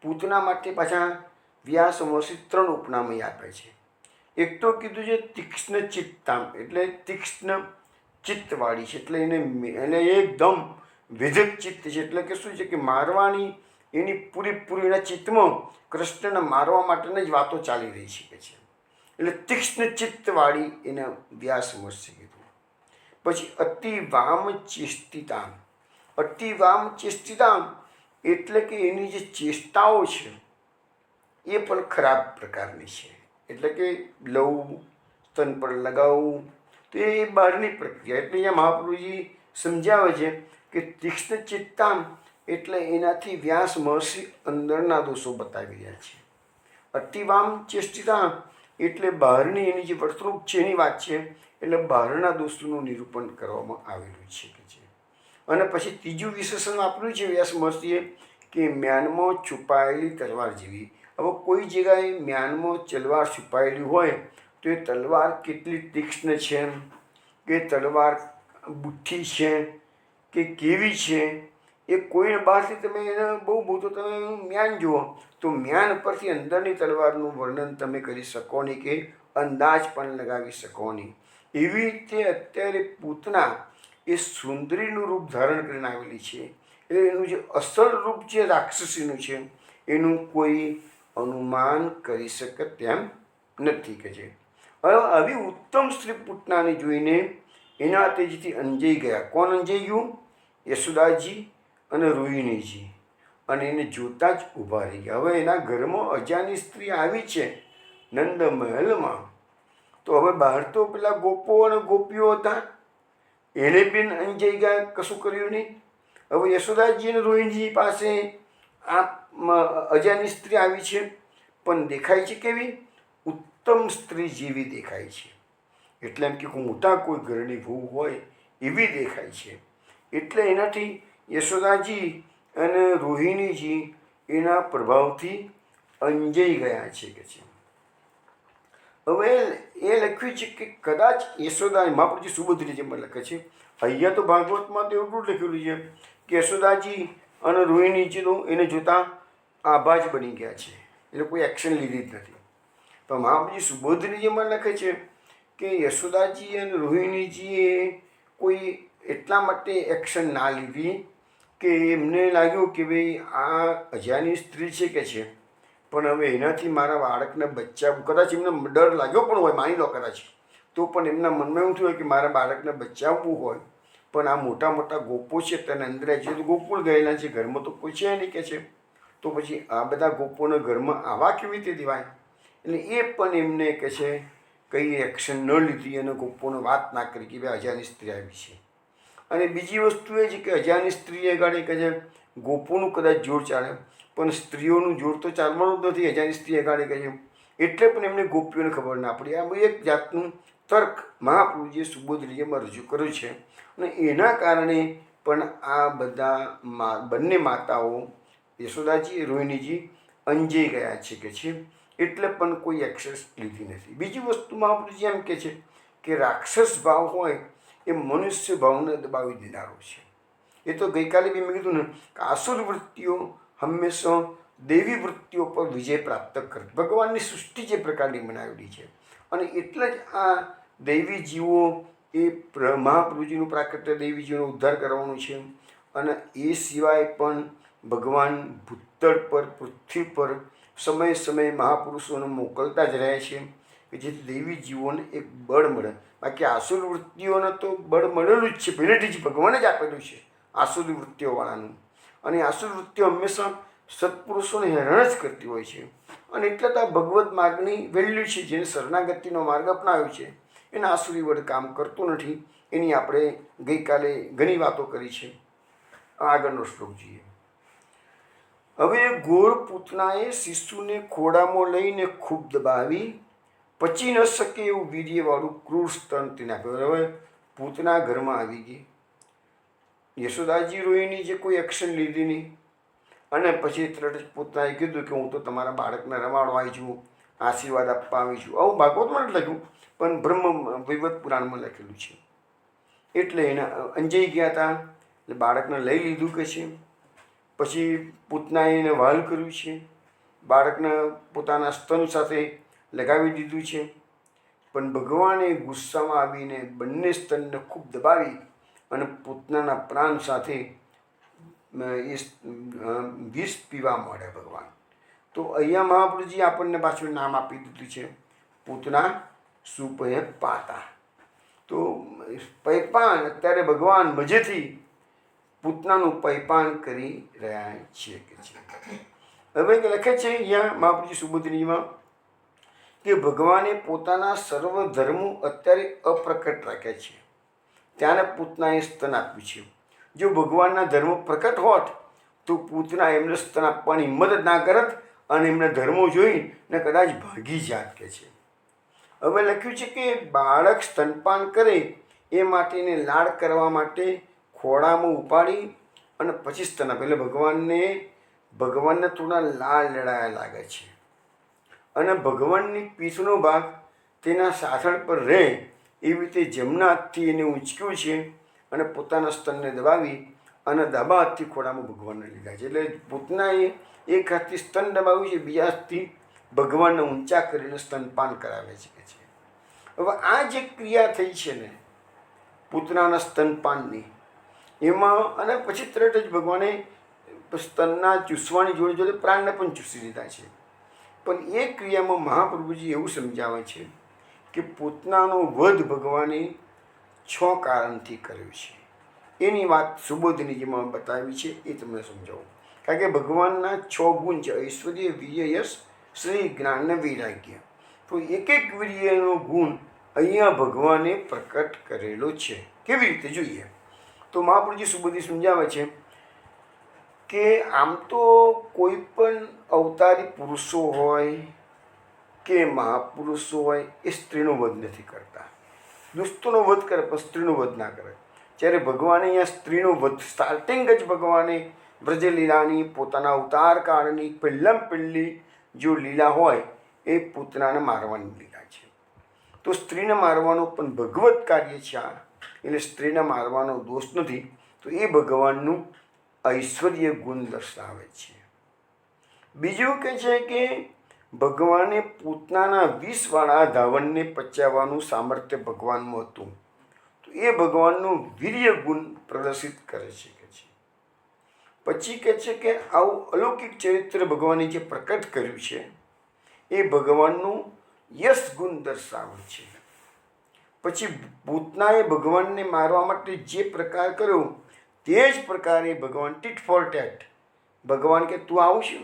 પૂતના માટે પાછા વ્યાસ મહર્ષિ 3 ઉપનામય આપે છે. એક તો કીધું છે તીક્ષ્ણ ચિત્તામ, એટલે તીક્ષ્ણ ચિત્તવાળી છે, એટલે એને એકદમ વિધક ચિત્ત છે. એટલે કે શું છે કે મારવાની એની પૂરેપૂરી એના ચિત્તમાં કૃષ્ણને મારવા માટેની જ વાતો ચાલી રહી છે કે છે. એટલે તીક્ષ્ણ ચિત્તવાળી એને વ્યાસ મહર્ષિ કીધું. પછી અતિવામ ચેષ્ટિતામ. અતિવામ ચેષ્ટિતામ એટલે કે એની જે ચેષ્ટાઓ છે એ પણ ખરાબ પ્રકારની છે. એટલે કે લવું, સ્તન પર લગાવવું, તો એ બહારની પ્રક્રિયા. એટલે અહીંયા મહાપ્રભુજી સમજાવે છે કે તીક્ષ્ણ ચિત્તામ એટલે એનાથી વ્યાસ મહર્ષિ અંદરના દોષો બતાવી રહ્યા છે. અતિવામ ચેષ્ટિતામ એટલે બહારની એની જે વર્તણૂક છે એની વાત છે. એટલે બહારના દોષોનું નિરૂપણ કરવામાં આવેલું છે કે છે. અને પછી ત્રીજું વિશેષણ આપ્યું છે વ્યાસ મહર્ષિએ કે મ્યાનમાં છુપાયેલી તલવાર જેવી. હવે કોઈ જગ્યાએ મ્યાનમાં તલવાર છુપાયેલી હોય તો એ તલવાર કેટલી તીક્ષ્ણ છે કે તલવાર બુઠ્ઠી છે કે કેવી છે, એ કોઈ બહારથી તમે એને બહુ તો તમે મ્યાન જુઓ તો મ્યાન પરથી અંદરની તલવારનું વર્ણન તમે કરી શકો નહીં કે અંદાજ પણ લગાવી શકો નહીં. એવી રીતે અત્યારે પૂતના એ સુંદરીનું રૂપ ધારણ કરીને આવેલી છે. એટલે એનું જે અસલ રૂપ જે રાક્ષસીનું છે એનું કોઈ અનુમાન કરી શકે તેમ નથી કે છે. હવે આવી ઉત્તમ સ્ત્રી પૂતનાને જોઈને એના તેજથી અંજાઈ ગયા. કોણ અંજાઈ ગયું? યશોદાજી અને રોહિણીજી. અને એને જોતાં જ ઊભા રહી ગયા. હવે એના ઘરમાં અજાની સ્ત્રી આવી છે નંદ મહેલમાં, તો હવે બહાર તો પેલા ગોપો અને ગોપીઓ હતા, એને બી અંજાઈ ગયા, કશું કર્યું નહીં. હવે યશોદાજી અને રોહિણીજી પાસે આ અજાની સ્ત્રી આવી છે, પણ દેખાય છે કેવી? ઉત્તમ સ્ત્રી જેવી દેખાય છે. એટલે એમ કે મોટા કોઈ ઘરની વહુ હોય એવી દેખાય છે. એટલે એનાથી યશોદાજી અને રોહિણીજી એના પ્રભાવથી અંજાઈ ગયા છે કે છે. હવે એ લખ્યું છે કે કદાચ યશોદા મહાપ્રભુજી સુબોધરીજીમાં લખે છે. અહીંયા તો ભાગવતમાં તો એવું લખેલું છે કે યશોદાજી અને રોહિણીજી તો એને જોતાં આભા જ બની ગયા છે, એટલે કોઈ એક્શન લીધી જ નથી. તો મહાપ્રભુજી સુબોધરીજીમાં લખે છે કે યશોદાજી અને રોહિણીજીએ કોઈ એટલા માટે એક્શન ના લીધી કે એમને લાગ્યું કે ભાઈ આ અજાની સ્ત્રી છે કે છે, પણ હવે એનાથી મારા બાળકને બચ્ચા, કદાચ એમને ડર લાગ્યો પણ હોય, માની લો કદાચ, તો પણ એમના મનમાં એવું થયું કે મારા બાળકને બચાવવું હોય, પણ આ મોટા મોટા ગોપો છે તેને અંદર છે તો ગોકુળ ગયેલા છે, ઘરમાં તો કોઈ છે નહીં કે છે, તો પછી આ બધા ગોપોને ઘરમાં આવા કેવી રીતે દેવાય? એટલે એ પણ એમને કે છે કંઈ એક્શન ન લીધી અને ગોપોને વાત ના કરી કે ભાઈ અજાની સ્ત્રી આવી છે. અને બીજી વસ્તુ એ છે કે અજાની સ્ત્રી અગાડી કે છે ગોપોનું કદાચ જોર ચાલે, પણ સ્ત્રીઓનું જોર તો ચાલવાનું જ નથી અજાની સ્ત્રી અગાડી કે છે, એટલે પણ એમને ગોપીઓને ખબર ના પડી. આ એક જાતનું તર્ક મહાપ્રભુજીએ સુબોધરીજીમાં રજૂ કર્યું છે. અને એના કારણે પણ આ બધા બંને માતાઓ યશોદાજી રોહિણીજી અંજાઈ ગયા છે કે છે, એટલે પણ કોઈ એક્સેસ લીધી નથી. બીજી વસ્તુ મહાપ્રભુજી એમ કહે છે કે રાક્ષસ ભાવ હોય એ મનુષ્ય ભાવને દબાવી દેનારો છે. એ તો ગઈકાલે બી મેં કીધું ને કે આસુર વૃત્તિઓ હંમેશા દેવી વૃત્તિઓ પર વિજય પ્રાપ્ત કરતી. ભગવાનની સૃષ્ટિ જે પ્રકારની બનાવેલી છે, અને એટલે જ આ દૈવી જીવો એ મહાપ્રભુજીનું પ્રાકટ્ય દૈવી જીવોનો ઉદ્ધાર કરવાનું છે. અને એ સિવાય પણ ભગવાન ભૂતળ પર, પૃથ્વી પર સમયે સમયે મહાપુરુષોને મોકલતા જ રહે છે કે જેથી દૈવી જીવોને એક બળ મળે. બાકી આસુર વૃત્તિઓને તો બળ મળેલું જ છે, પહેલેથી જ ભગવાને જ આપેલું છે આસુર વૃત્તિઓવાળાનું. અને આસુર વૃત્તિઓ હંમેશા સત્પુરુષોને હેરાન જ કરતી હોય છે. અને એટલે તો આ ભગવદ્ માર્ગની વેલ્યુ છે. જેને શરણાગતિનો માર્ગ અપનાવ્યો છે એના આસુરી વડ કામ કરતું નથી. એની આપણે ગઈકાલે ઘણી વાતો કરી છે. આગળનો શ્લોક જોઈએ. હવે ગોર પૂતનાએ શિશુને ખોડામાં લઈને ખૂબ દબાવી, પચી ન શકે એવું વીર્યવાળું ક્રૂર સ્તન તેને આપ્યું. હવે પૂતના ઘરમાં આવી ગઈ, યશોદાજી રોહિણી જે કોઈ એક્શન લીધી નહીં. અને પછી તરત જ પૂતનાએ કીધું કે હું તો તમારા બાળકને રમાડવા આવી છું, આશીર્વાદ આપવા આવી છું. આવું ભાગવતમાં નથી લખ્યું, પણ બ્રહ્મ વૈવત પુરાણમાં લખેલું છે. એટલે એને અંજાઈ ગયા હતા, એટલે બાળકને લઈ લીધું કે છે. પછી પૂતનાએ એને વહાલ કર્યું છે, બાળકને પોતાના સ્તન સાથે લગાવી દીધું છે. પણ ભગવાને ગુસ્સામાં આવીને બંને સ્તનને ખૂબ દબાવી અને પૂતનાના પ્રાણ સાથે એ વિષ પીવા મળે ભગવાન. તો અહીંયા મહાપ્રભુજી આપણને પાછું નામ આપી દીધું છે પૂતના સુપય પાતા. તો પૈપાન અત્યારે ભગવાન મજેથી પૂતનાનું પૈપાન કરી રહ્યા છે કે છે. હવે લખે છે અહીંયા મહાપ્રભુજી સુબોધરીમાં કે ભગવાને પોતાના સર્વ ધર્મો અત્યારે અપ્રકટ રાખ્યા છે. ત્યારે પૂતનાએ સ્તન આપ્યું છે. જો ભગવાનના ધર્મો પ્રકટ હોત તો પૂતના એમને સ્તન આપવાની હિંમત જ ના કરત અને એમના ધર્મો જોઈને કદાચ ભાગી જાત કે છે. હવે લખ્યું છે કે બાળક સ્તનપાન કરે એ માટેને લાડ કરવા માટે ખોળામાં ઉપાડી અને પછી સ્તન આપે. એટલે ભગવાનને થોડા લાડ લડાયા લાગે છે. અને ભગવાનની પીઠનો ભાગ તેના સાથળ પર રહે એવી રીતે જમણા હાથથી એને ઊંચક્યું છે અને પોતાના સ્તનને દબાવી અને ડાબા હાથથી ખોળામાં ભગવાનને લીધા છે. એટલે પૂતનાએ એક હાથથી સ્તન દબાવ્યું છે, બીજા હાથથી ભગવાનને ઊંચા કરીને સ્તનપાન કરાવે છે. હવે આ જે ક્રિયા થઈ છે ને પૂતનાના સ્તનપાનની, એમાં અને પછી તરત જ ભગવાને સ્તનના ચૂસવાની જોડે જોડે પ્રાણને પણ ચૂસી લીધા છે. પણ એ ક્રિયામાં મહાપ્રભુજી એવું સમજાવે છે કે પૂતનાનો વધ ભગવાને 6 કારણથી કર્યો છે. એની વાત સુબોધનીજીમાં બતાવી છે, એ તમને સમજાવું. કારણ કે ભગવાનના 6 ગુણ છે: ઐશ્વર્ય, વીર્ય, યશ, શ્રી, જ્ઞાન ને વૈરાગ્ય. તો એક એક વીર્યનો ગુણ અહીંયા ભગવાને પ્રકટ કરેલો છે. કેવી રીતે જોઈએ તો મહાપ્રભુજી સુબોધી સમજાવે છે કે આમ તો કોઈ પણ અવતારી પુરુષો હોય કે મહાપુરુષો હોય એ સ્ત્રીનો વધ નથી કરતા. દુષ્ટોનો વધ કરે પણ સ્ત્રીનો વધ ના કરે. જ્યારે ભગવાને અહીંયા સ્ત્રીનો વધ, સ્ટાર્ટિંગ જ ભગવાને વ્રજલીલાની પોતાના અવતાર કાળની પહેલી જો લીલા હોય એ પૂતનાને મારવાની લીલા છે. તો સ્ત્રીને મારવાનો પણ ભગવત કાર્ય છે આ, એટલે સ્ત્રીને મારવાનો દોષ નથી. તો એ ભગવાનનું ઐશ્વર્ય ગુણ દર્શાવે છે. બીજું કહે છે કે ભગવાને પૂતનાના વિષવાળા ધાવણને પચાવવાનું સામર્થ્ય ભગવાનનું હતું. તો એ ભગવાનનું વીર્ય ગુણ પ્રદર્શિત કરે છે. પછી કહે છે કે આવું અલૌકિક ચરિત્ર ભગવાને જે પ્રકટ કર્યું છે એ ભગવાનનું યશ ગુણ દર્શાવે છે. પછી પૂતનાએ ભગવાનને મારવા માટે જે પ્રકાર કર્યો તે જ પ્રકારે ભગવાન ટીટ ફોર ટેટ, ભગવાન કે તું આવશું,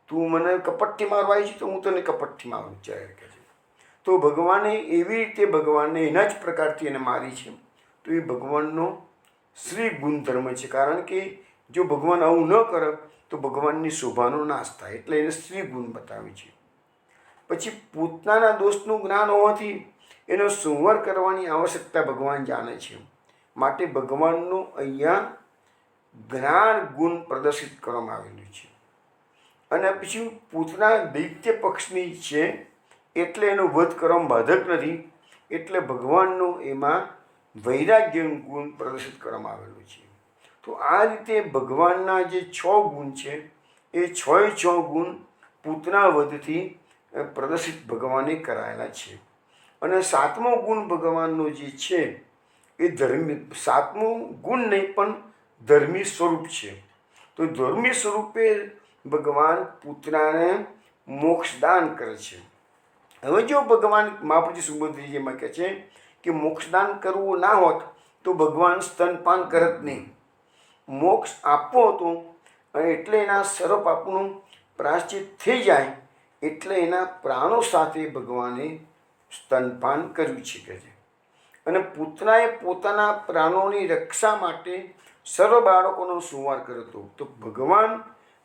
તું મને કપટથી મારવા આવી છે તો હું તને કપટથી મારું ચાલે કે છે. તો ભગવાને એવી રીતે ભગવાનને એના જ પ્રકારથી એને મારી છે. તો એ ભગવાનનો શ્રી ગુણધર્મ છે. કારણ કે જો ભગવાન આવું ન કરે તો ભગવાનની શોભાનો નાશ થાય, એટલે એને શ્રી ગુણ બતાવે છે. પછી પૂતનાના દોષનું જ્ઞાન હોવાથી એનો સંવર કરવાની આવશ્યકતા ભગવાન જાણે છે. માટે ભગવાનનું અહીંયા જ્ઞાન ગુણ પ્રદર્શિત કરવામાં આવેલું છે. અને પછી પૂતના દૈત્ય પક્ષની છે એટલે એનો વધ કરવામાં બાધક નથી, એટલે ભગવાનનું એમાં વૈરાગ્ય ગુણ પ્રદર્શિત કરવામાં આવેલું છે. તો આ રીતે ભગવાનના જે 6 ગુણ છે એ 6 ગુણ પૂતના વધથી પ્રદર્શિત ભગવાને કરાયેલા છે. અને 7મો ગુણ ભગવાનનો જે છે એ ધર્મી, 7મો ગુણ નહીં પણ ધર્મી સ્વરૂપ છે. તો ધર્મી સ્વરૂપે ભગવાન પૂતનાને મોક્ષદાન કરે છે. હવે જો ભગવાન મહાપ્રભુજી સુબોધજીમાં કહે છે કે મોક્ષદાન કરવું ના હોત તો ભગવાન સ્તનપાન કરત નહીં. મોક્ષ આપવો હતો અને એટલે એના સર્વ પાપનું પ્રાયશ્ચિત થઈ જાય એટલે એના પ્રાણો સાથે ભગવાને સ્તનપાન કર્યું છે. અને પૂતનાએ પોતાના પ્રાણોની રક્ષા માટે સર્વ બાળકોનો સંહાર કર્યો હતો. તો ભગવાન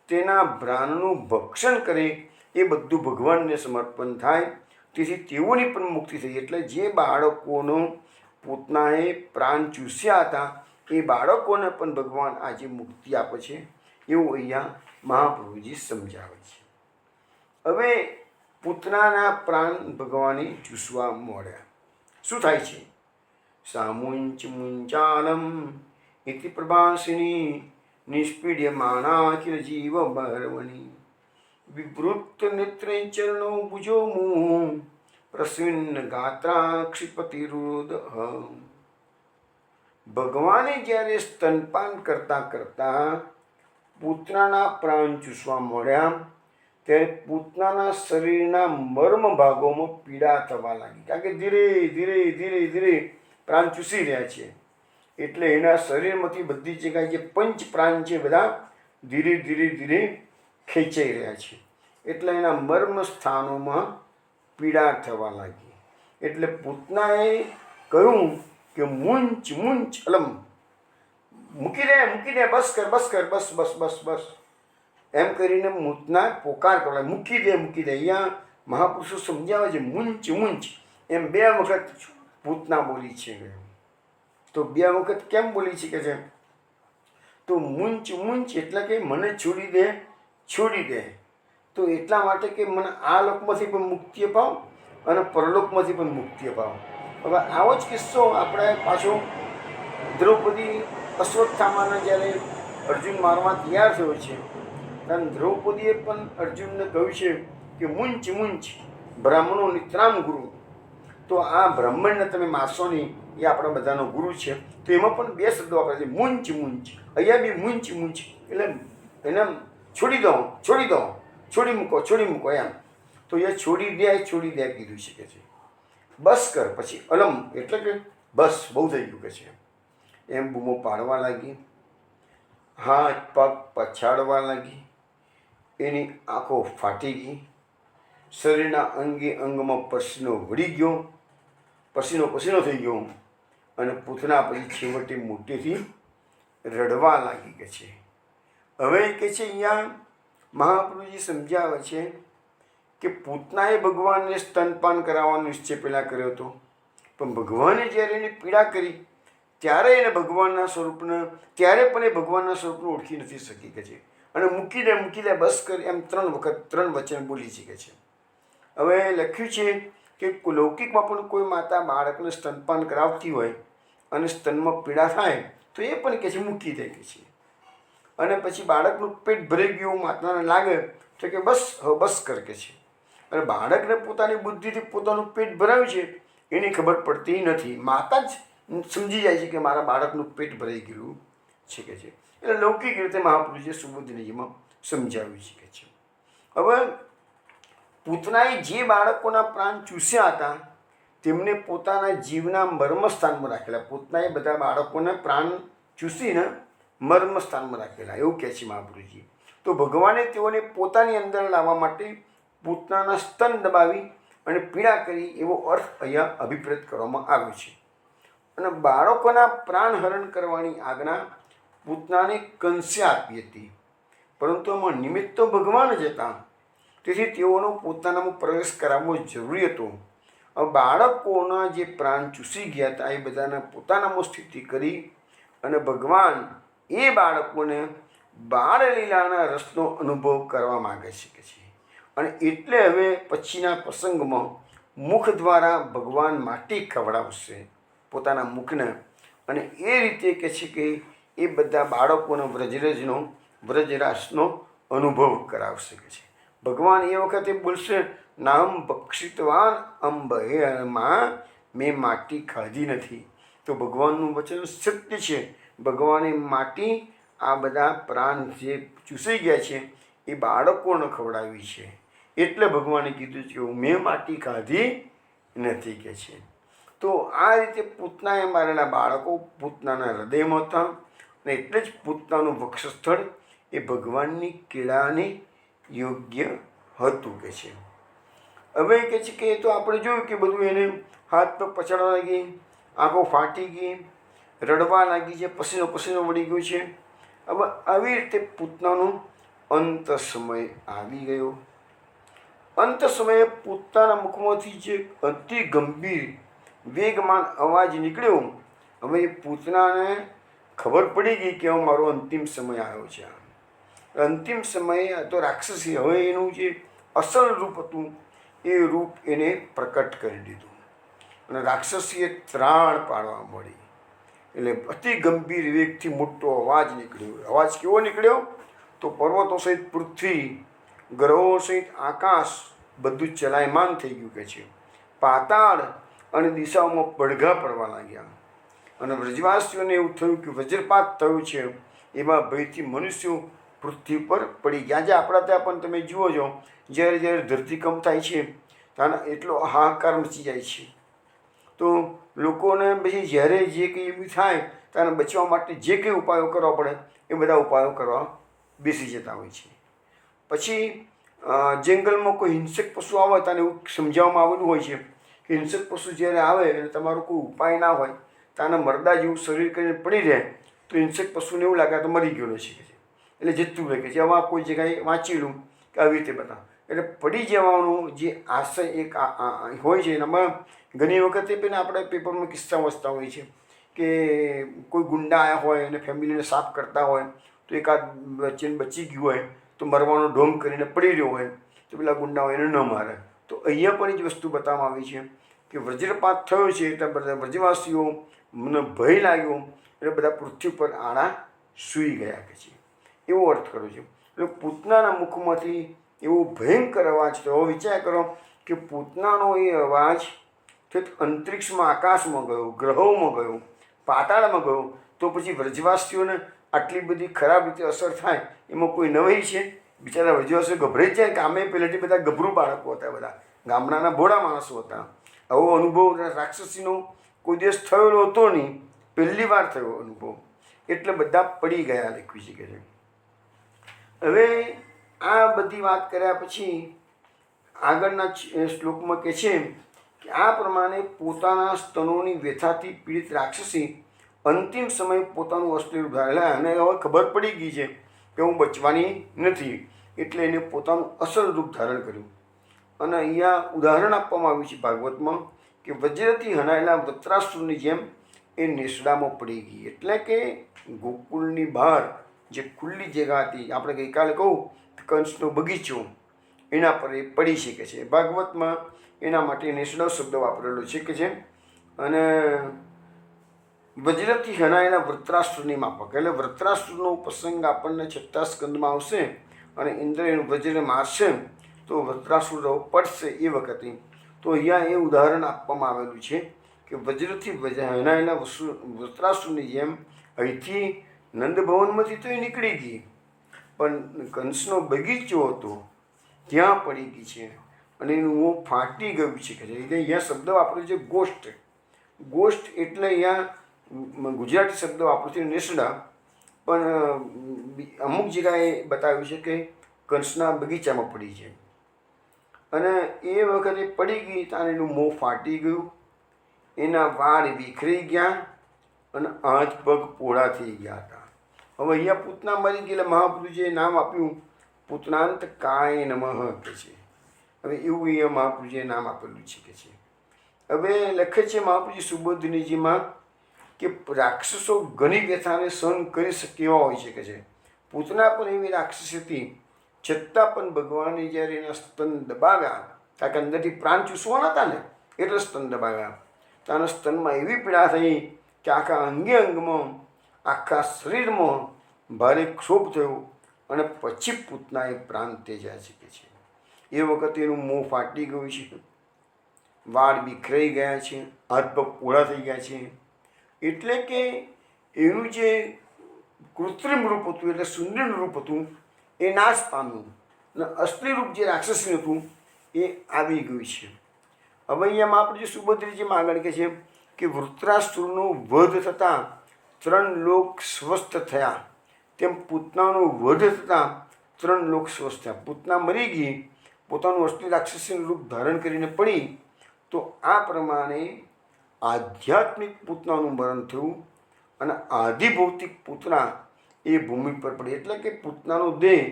તેના પ્રાણનું ભક્ષણ કરે એ બધું ભગવાનને સમર્પણ થાય, તેથી તેઓની પણ મુક્તિ થઈ. એટલે જે બાળકોનો પૂતનાએ પ્રાણ ચૂસ્યા હતા એ બાળકોને પણ ભગવાન આજે મુક્તિ આપે છે, એવું અહીંયા મહાપ્રભુજી સમજાવે છે. હવે પૂતનાના પ્રાણ ભગવાને ચૂસવા મળ્યા. શું થાય છે? સામુંચ મુંચાલમ ઇતિ પ્રભાસિની નિષ્પીડ્યમાનાખિલ જીવ બર્વણી વિવૃત્ત નેત્રે ચરણો ભુજો મું પ્રસ્વિન્ન ગાત્રા ક્ષિપતિરુદ. ભગવાને જ્યારે સ્તનપાન કરતાં પૂતનાના પ્રાણ ચૂસવા મળ્યા ત્યારે પૂતનાના શરીરના મર્મ ભાગોમાં પીડા થવા લાગી. કારણ કે ધીરે ધીરે ધીરે ધીરે પ્રાણ ચૂસી રહ્યા છે, એટલે એના શરીરમાંથી બધી જગ્યાએ જે પંચ પ્રાણ છે બધા ધીરે ધીરે ધીરે ખેંચાઈ રહ્યા છે. એટલે એના મર્મ સ્થાનોમાં પીડા થવા લાગી. એટલે પૂતનાએ કહ્યું કે મુંચ મુંચ અલમ, મૂકી દે, બસ કર, બસ બસ બસ બસ એમ કરીને પૂતના પોકાર કરવા, મૂકી દે. અહીંયા મહાપુરુષો સમજાવે છે મુંચ મુંચ એમ 2 વખત પૂતના બોલી છે. તો 2 વખત કેમ બોલી છે કે છે? તો મુંચ મુંચ એટલે કે મને છોડી દે. તો એટલા માટે કે મને આ લોકમાંથી પણ મુક્તિ અપાવ અને પરલોકમાંથી પણ મુક્તિ અપાવ. હવે આવો જ કિસ્સો આપણે પાછો દ્રૌપદી અશ્વત્થામાને જ્યારે અર્જુન મારવા તૈયાર થયો છે ત્યારે દ્રૌપદીએ પણ અર્જુનને કહ્યું છે કે મુંચ મુંચ બ્રાહ્મણો નિત્રામ ગુરુ. તો આ બ્રાહ્મણને તમે મારશો નહીં, એ આપણા બધાનો ગુરુ છે. તો એમાં પણ બે શબ્દો વાપરે છે, મુંચ મુંચ. અહીંયા બી મુંચ મુંચ એટલે એને છોડી દો, છોડી મૂકો એમ. તો એ છોડી દે કીધું છે કે છે. બસ કર, પછી અલમ એટલે કે બસ બહુ થઈ ગયું કે છે એમ બૂમો પાડવા લાગી, હાથ પગ પછાડવા લાગી, એની આંખો ફાટી ગઈ, શરીરના અંગે અંગમાં પસીનો વળી ગયો, પસીનો થઈ ગયો અને પૂતના પછી છેવટે મોટેથી રડવા લાગી કે છે. હવે કે છે અહીંયા મહાપ્રભુજી સમજાવે છે કે પૂતનાએ ભગવાનને સ્તનપાન કરાવવાનો નિશ્ચય પહેલાં કર્યો હતો, પણ ભગવાને જ્યારે એને પીડા કરી ત્યારે એને ભગવાનના સ્વરૂપને ઓળખી નથી શકી કે છે. અને મૂકી દે બસ કરી એમ 3 વખત 3 વચન બોલી શકે છે. હવે લખ્યું છે કે લૌકિકમાં પણ કોઈ માતા બાળકને સ્તનપાન કરાવતી હોય અને સ્તનમાં પીડા થાય તો એ પણ કે છે મૂકી દે કે છે. અને પછી બાળકનું પેટ ભરાઈ ગયું માતાને લાગે તો કે બસ કર કે છે. અને બાળકને પોતાની બુદ્ધિથી પોતાનું પેટ ભરાયું છે એની ખબર પડતી નથી, માતા જ સમજી જાય છે કે મારા બાળકનું પેટ ભરાઈ ગયેલું છે કે છે. એટલે લૌકિક રીતે મહાપુરુષે સુબોધનીજીમાં સમજાવ્યું છે કે છે. હવે પૂતનાએ જે બાળકોના પ્રાણ ચૂસ્યા હતા તેમને પોતાના જીવના મર્મસ્થાનમાં રાખેલા. પૂતનાએ બધા બાળકોના પ્રાણ ચૂસીને મર્મસ્થાનમાં રાખેલા એવું કહે છે મહાપુરુષજી. તો ભગવાને તેઓને પોતાની અંદર લાવવા માટે પૂતનાના સ્તન દબાવી અને પીડા કરી એવો અર્થ અહીંયા અભિપ્રેત કરવામાં આવ્યો છે. અને બાળકોના પ્રાણ હરણ કરવાની આજ્ઞા પૂતનાને કંસે આપી હતી, પરંતુ આમાં નિમિત્ત તો ભગવાન જ હતા, તેથી તેઓનો પોતાનામાં પ્રવેશ કરાવવો જરૂરી હતો. હવે બાળકોના જે પ્રાણ ચૂસી ગયા હતા એ બધાને પોતાનામાં સ્થિતિ કરી અને ભગવાન એ બાળકોને બાળલીલાના રસનો અનુભવ કરવા માગે છે. અને એટલે હવે પછીના પ્રસંગમાં મુખ દ્વારા ભગવાન માટી ખવડાવશે પોતાના મુખને, અને એ રીતે કહે છે કે એ બધા બાળકોનો વ્રજરાસનો અનુભવ કરાવશે કે છે. ભગવાન એ વખતે બોલશે, નામ બક્ષિતવાન અંબ, હે માં મેં માટી ખાધી નથી. તો ભગવાનનું વચન સત્ય છે. ભગવાને માટી આ બધા પ્રાણ જે ચૂસાઈ ગયા છે એ બાળકોને ખવડાવી છે. એટલે ભગવાને કીધું છે કે મેં માટી ખાધી નથી કે છે. તો આ રીતે પૂતનાએ મારેલા બાળકો પૂતનાના હૃદયમાં હતા, અને એટલે જ પૂતનાનું વક્ષસ્થળ એ ભગવાનની કેળાને યોગ્ય હતું કે છે. હવે કહે છે કે તો આપણે જોયું કે બધું એને હાથ પગ પછાડવા લાગી, આંખો ફાટી ગઈ, રડવા લાગી છે, પસીનો વળી ગયો છે. હવે આવી રીતે પૂતનાનો અંત સમય આવી ગયો. અંત સમયે પૂતનાના મુખમાંથી જે અતિ ગંભીર વેગમાન અવાજ નીકળ્યો. હવે એ પૂતનાને ખબર પડી ગઈ કે હવે મારો અંતિમ સમય આવ્યો છે. અંતિમ સમયે તો રાક્ષસી હવે એનું જે અસલ રૂપ હતું એ રૂપ એને પ્રકટ કરી દીધું અને રાક્ષસીએ ત્રાણ પાડવા મળી. એટલે અતિ ગંભીર વેગથી મોટો અવાજ નીકળ્યો. અવાજ કેવો નીકળ્યો? તો પર્વતો સહિત પૃથ્વી, ગ્રહો સહિત આકાશ બધું ચલાયમાન થઈ ગયું કે છે. પાતાળ અને દિશાઓમાં પડઘા પડવા લાગ્યા અને વ્રજવાસીઓને એવું થયું કે વજ્રપાત થયું છે. એમાં ભયથી મનુષ્યો પૃથ્વી પર પડી ગયા. આજે આપણા ત્યાં પણ તમે જુઓ છો, જ્યારે ધરતીકંપ થાય છે ત્યારે એટલો હાહાકાર મચી જાય છે. તો લોકોને પછી જ્યારે જે કંઈ એવું થાય ત્યારે બચવા માટે જે કંઈ ઉપાયો કરવા પડે એ બધા ઉપાયો કરવા બેસી જતા હોય છે. પછી જંગલમાં કોઈ હિંસક પશુ આવે ત્યારે એવું સમજાવવામાં આવેલું હોય છે કે હિંસક પશુ જ્યારે આવે અને તમારો કોઈ ઉપાય ના હોય તાના મરદા જેવું શરીર કરીને પડી રહે તો હિંસક પશુને એવું લાગે તો મરી ગયેલો છે. એટલે જતું રહે કે છે. આમાં કોઈ જગ્યાએ વાંચેલું કે આવી રીતે બધા એટલે પડી જવાનું જે આશય એક હોય છે. એનામાં ઘણી વખતે પણ આપણે પેપરમાં કિસ્સા વાંચતા હોય છે કે કોઈ ગુંડા આવ્યા હોય અને ફેમિલીને સાફ કરતા હોય તો એકાદ વચ્ચે બચી ગયું હોય તો મરવાનો ઢોંગ કરીને પડી રહ્યો હોય તો પેલા ગુંડાઓ એને ન મારે. તો અહીંયા પણ એ જ વસ્તુ બતાવવામાં આવી છે કે વજ્રપાત થયો છે એટલે બધા વ્રજવાસીઓ મને ભય લાગ્યો એટલે બધા પૃથ્વી પર આડા સૂઈ ગયા કે છે, એવો અર્થ કર્યો છે. એટલે પૂતનાના મુખમાંથી એવો ભયંકર અવાજ થયો. વિચાર કરો કે પૂતનાનો એ અવાજ અંતરિક્ષમાં, આકાશમાં ગયો, ગ્રહોમાં ગયો, પાતાળમાં ગયો, તો પછી વ્રજવાસીઓને આટલી બધી ખરાબ રીતે અસર થાય એમાં કોઈ નવાઈ છે? બિચારા વ્રજવાસીઓ ગભરાઈ જાય કે આમે પહેલેથી બધા ગભરું બાળકો હતા, બધા ગામડાના ભોળા માણસો હતા. આવો અનુભવ રાક્ષસીનો કોઈ દિવસ થયેલો હતો નહીં, પહેલી વાર થયો અનુભવ, એટલે બધા પડી ગયા લખ્યું છે કે છે. હવે આ બધી વાત કર્યા પછી આગળના શ્લોકમાં કહે છે કે આ પ્રમાણે પોતાના સ્તનોની વ્યથાથી પીડિત રાક્ષસી અંતિમ સમયે પોતાનું અશ્લીલ રૂપ ધારેલા, અને હવે ખબર પડી ગઈ છે કે હું બચવાની નથી, એટલે એને પોતાનું અસલ રૂપ ધારણ કર્યું. અને અહીંયા ઉદાહરણ આપવામાં આવ્યું છે ભાગવતમાં કે વજ્રથી હણાયેલા વૃત્રાસુરની જેમ એ નેસડામાં પડી ગઈ. એટલે કે ગોકુળની બહાર જે ખુલ્લી જગ્યા હતી, આપણે ગઈકાલે કહું કંસનો બગીચો, એના પર એ પડી શકે છે. ભાગવતમાં એના માટે નેસડો શબ્દ વાપરેલો છે કે છે. અને વજ્રથી હણાયેલા વૃત્રાસુરની માફક, એટલે વૃત્રાસુરનો પ્રસંગ આપણને 6થા સ્કંદમાં આવશે અને ઇન્દ્ર એનું વજ્ર મારશે તો વૃત્રાસુર પડશે એ વખતે. તો અહીંયા એ ઉદાહરણ આપવામાં આવેલું છે કે વજ્રથી હણાયેલા વૃત્રાસુરની જેમ અહીંથી નંદભવનમાંથી તો એ નીકળી ગઈ, પણ કંસનો બગીચો હતો ત્યાં પડી ગઈ છે અને એનું મોં ફાટી ગયું છે કે અહીંયા શબ્દ વાપર્યો છે ગોષ્ઠ. ગોષ્ઠ એટલે અહીંયા ગુજરાતી શબ્દ વાપર્યો છે નેસડા, પણ અમુક જગ્યાએ બતાવ્યું છે કે કંસના બગીચામાં પડી છે. અને એ વખતે પડી ગઈ ત્યારે એનું મોં ફાટી ગયું, એના વાળ વિખરી ગયા અને હાથ પગ પોળા થઈ ગયા હતા. હવે અહીંયા પૂતના મરી ગયેલા મહાપુરુષે નામ આપ્યું પૂતનાંત કાય નમઃ કે છે. હવે એવું અહીંયા મહાપુરુષે નામ આપેલું છે કે છે. હવે લખે છે મહાપુરુષ સુબોધનીજીમાં કે રાક્ષસો ઘણી વ્યથાને સહન કરી શકે એવા હોય છે કે છે. પૂતના પણ એવી રાક્ષસી હતી, છતાં પણ ભગવાને જ્યારે એના સ્તન દબાવ્યા, કારણ કે અંદરથી પ્રાણ ચૂસવાના હતા ને એટલે સ્તન દબાવ્યા, તાના સ્તનમાં એવી પીડા થઈ કે આખા અંગે અંગમાં, આખા શરીરમાં ભારે ક્ષોભ થયો અને પછી પૂતનાએ પ્રાણ ત્યજ્યા છે કે છે. એ વખતે એનું મોં ફાટી ગયું છે, વાળ વિખરાઈ ગયા છે, હાથ પગ પોળા થઈ ગયા છે. એટલે કે એનું જે કૃત્રિમ રૂપ હતું, એટલે સુંદર રૂપ હતું, એ નાશ પામ્યું અને અસલી રૂપ જે રાક્ષસી હતું એ આવી ગયું છે. હવે અહીંયા મહાપ્રભુ સુભદ્રીજીમાં આગળ કહે છે કે વૃત્રાસુરનો વધ થતાં 3 લોક સ્વસ્થ થયા, તેમ પૂતનાનો વધ થતાં 3 લોક સ્વસ્થ થયા. પૂતના મરી ગઈ, પોતાનું અસલી રાક્ષસીનું રૂપ ધારણ કરીને પડી, તો આ પ્રમાણે આધ્યાત્મિક પૂતનાનું મરણ થયું અને આધિભૌતિક પૂતના એ ભૂમિ પર પડી. એટલે કે પૂતનાનો દેહ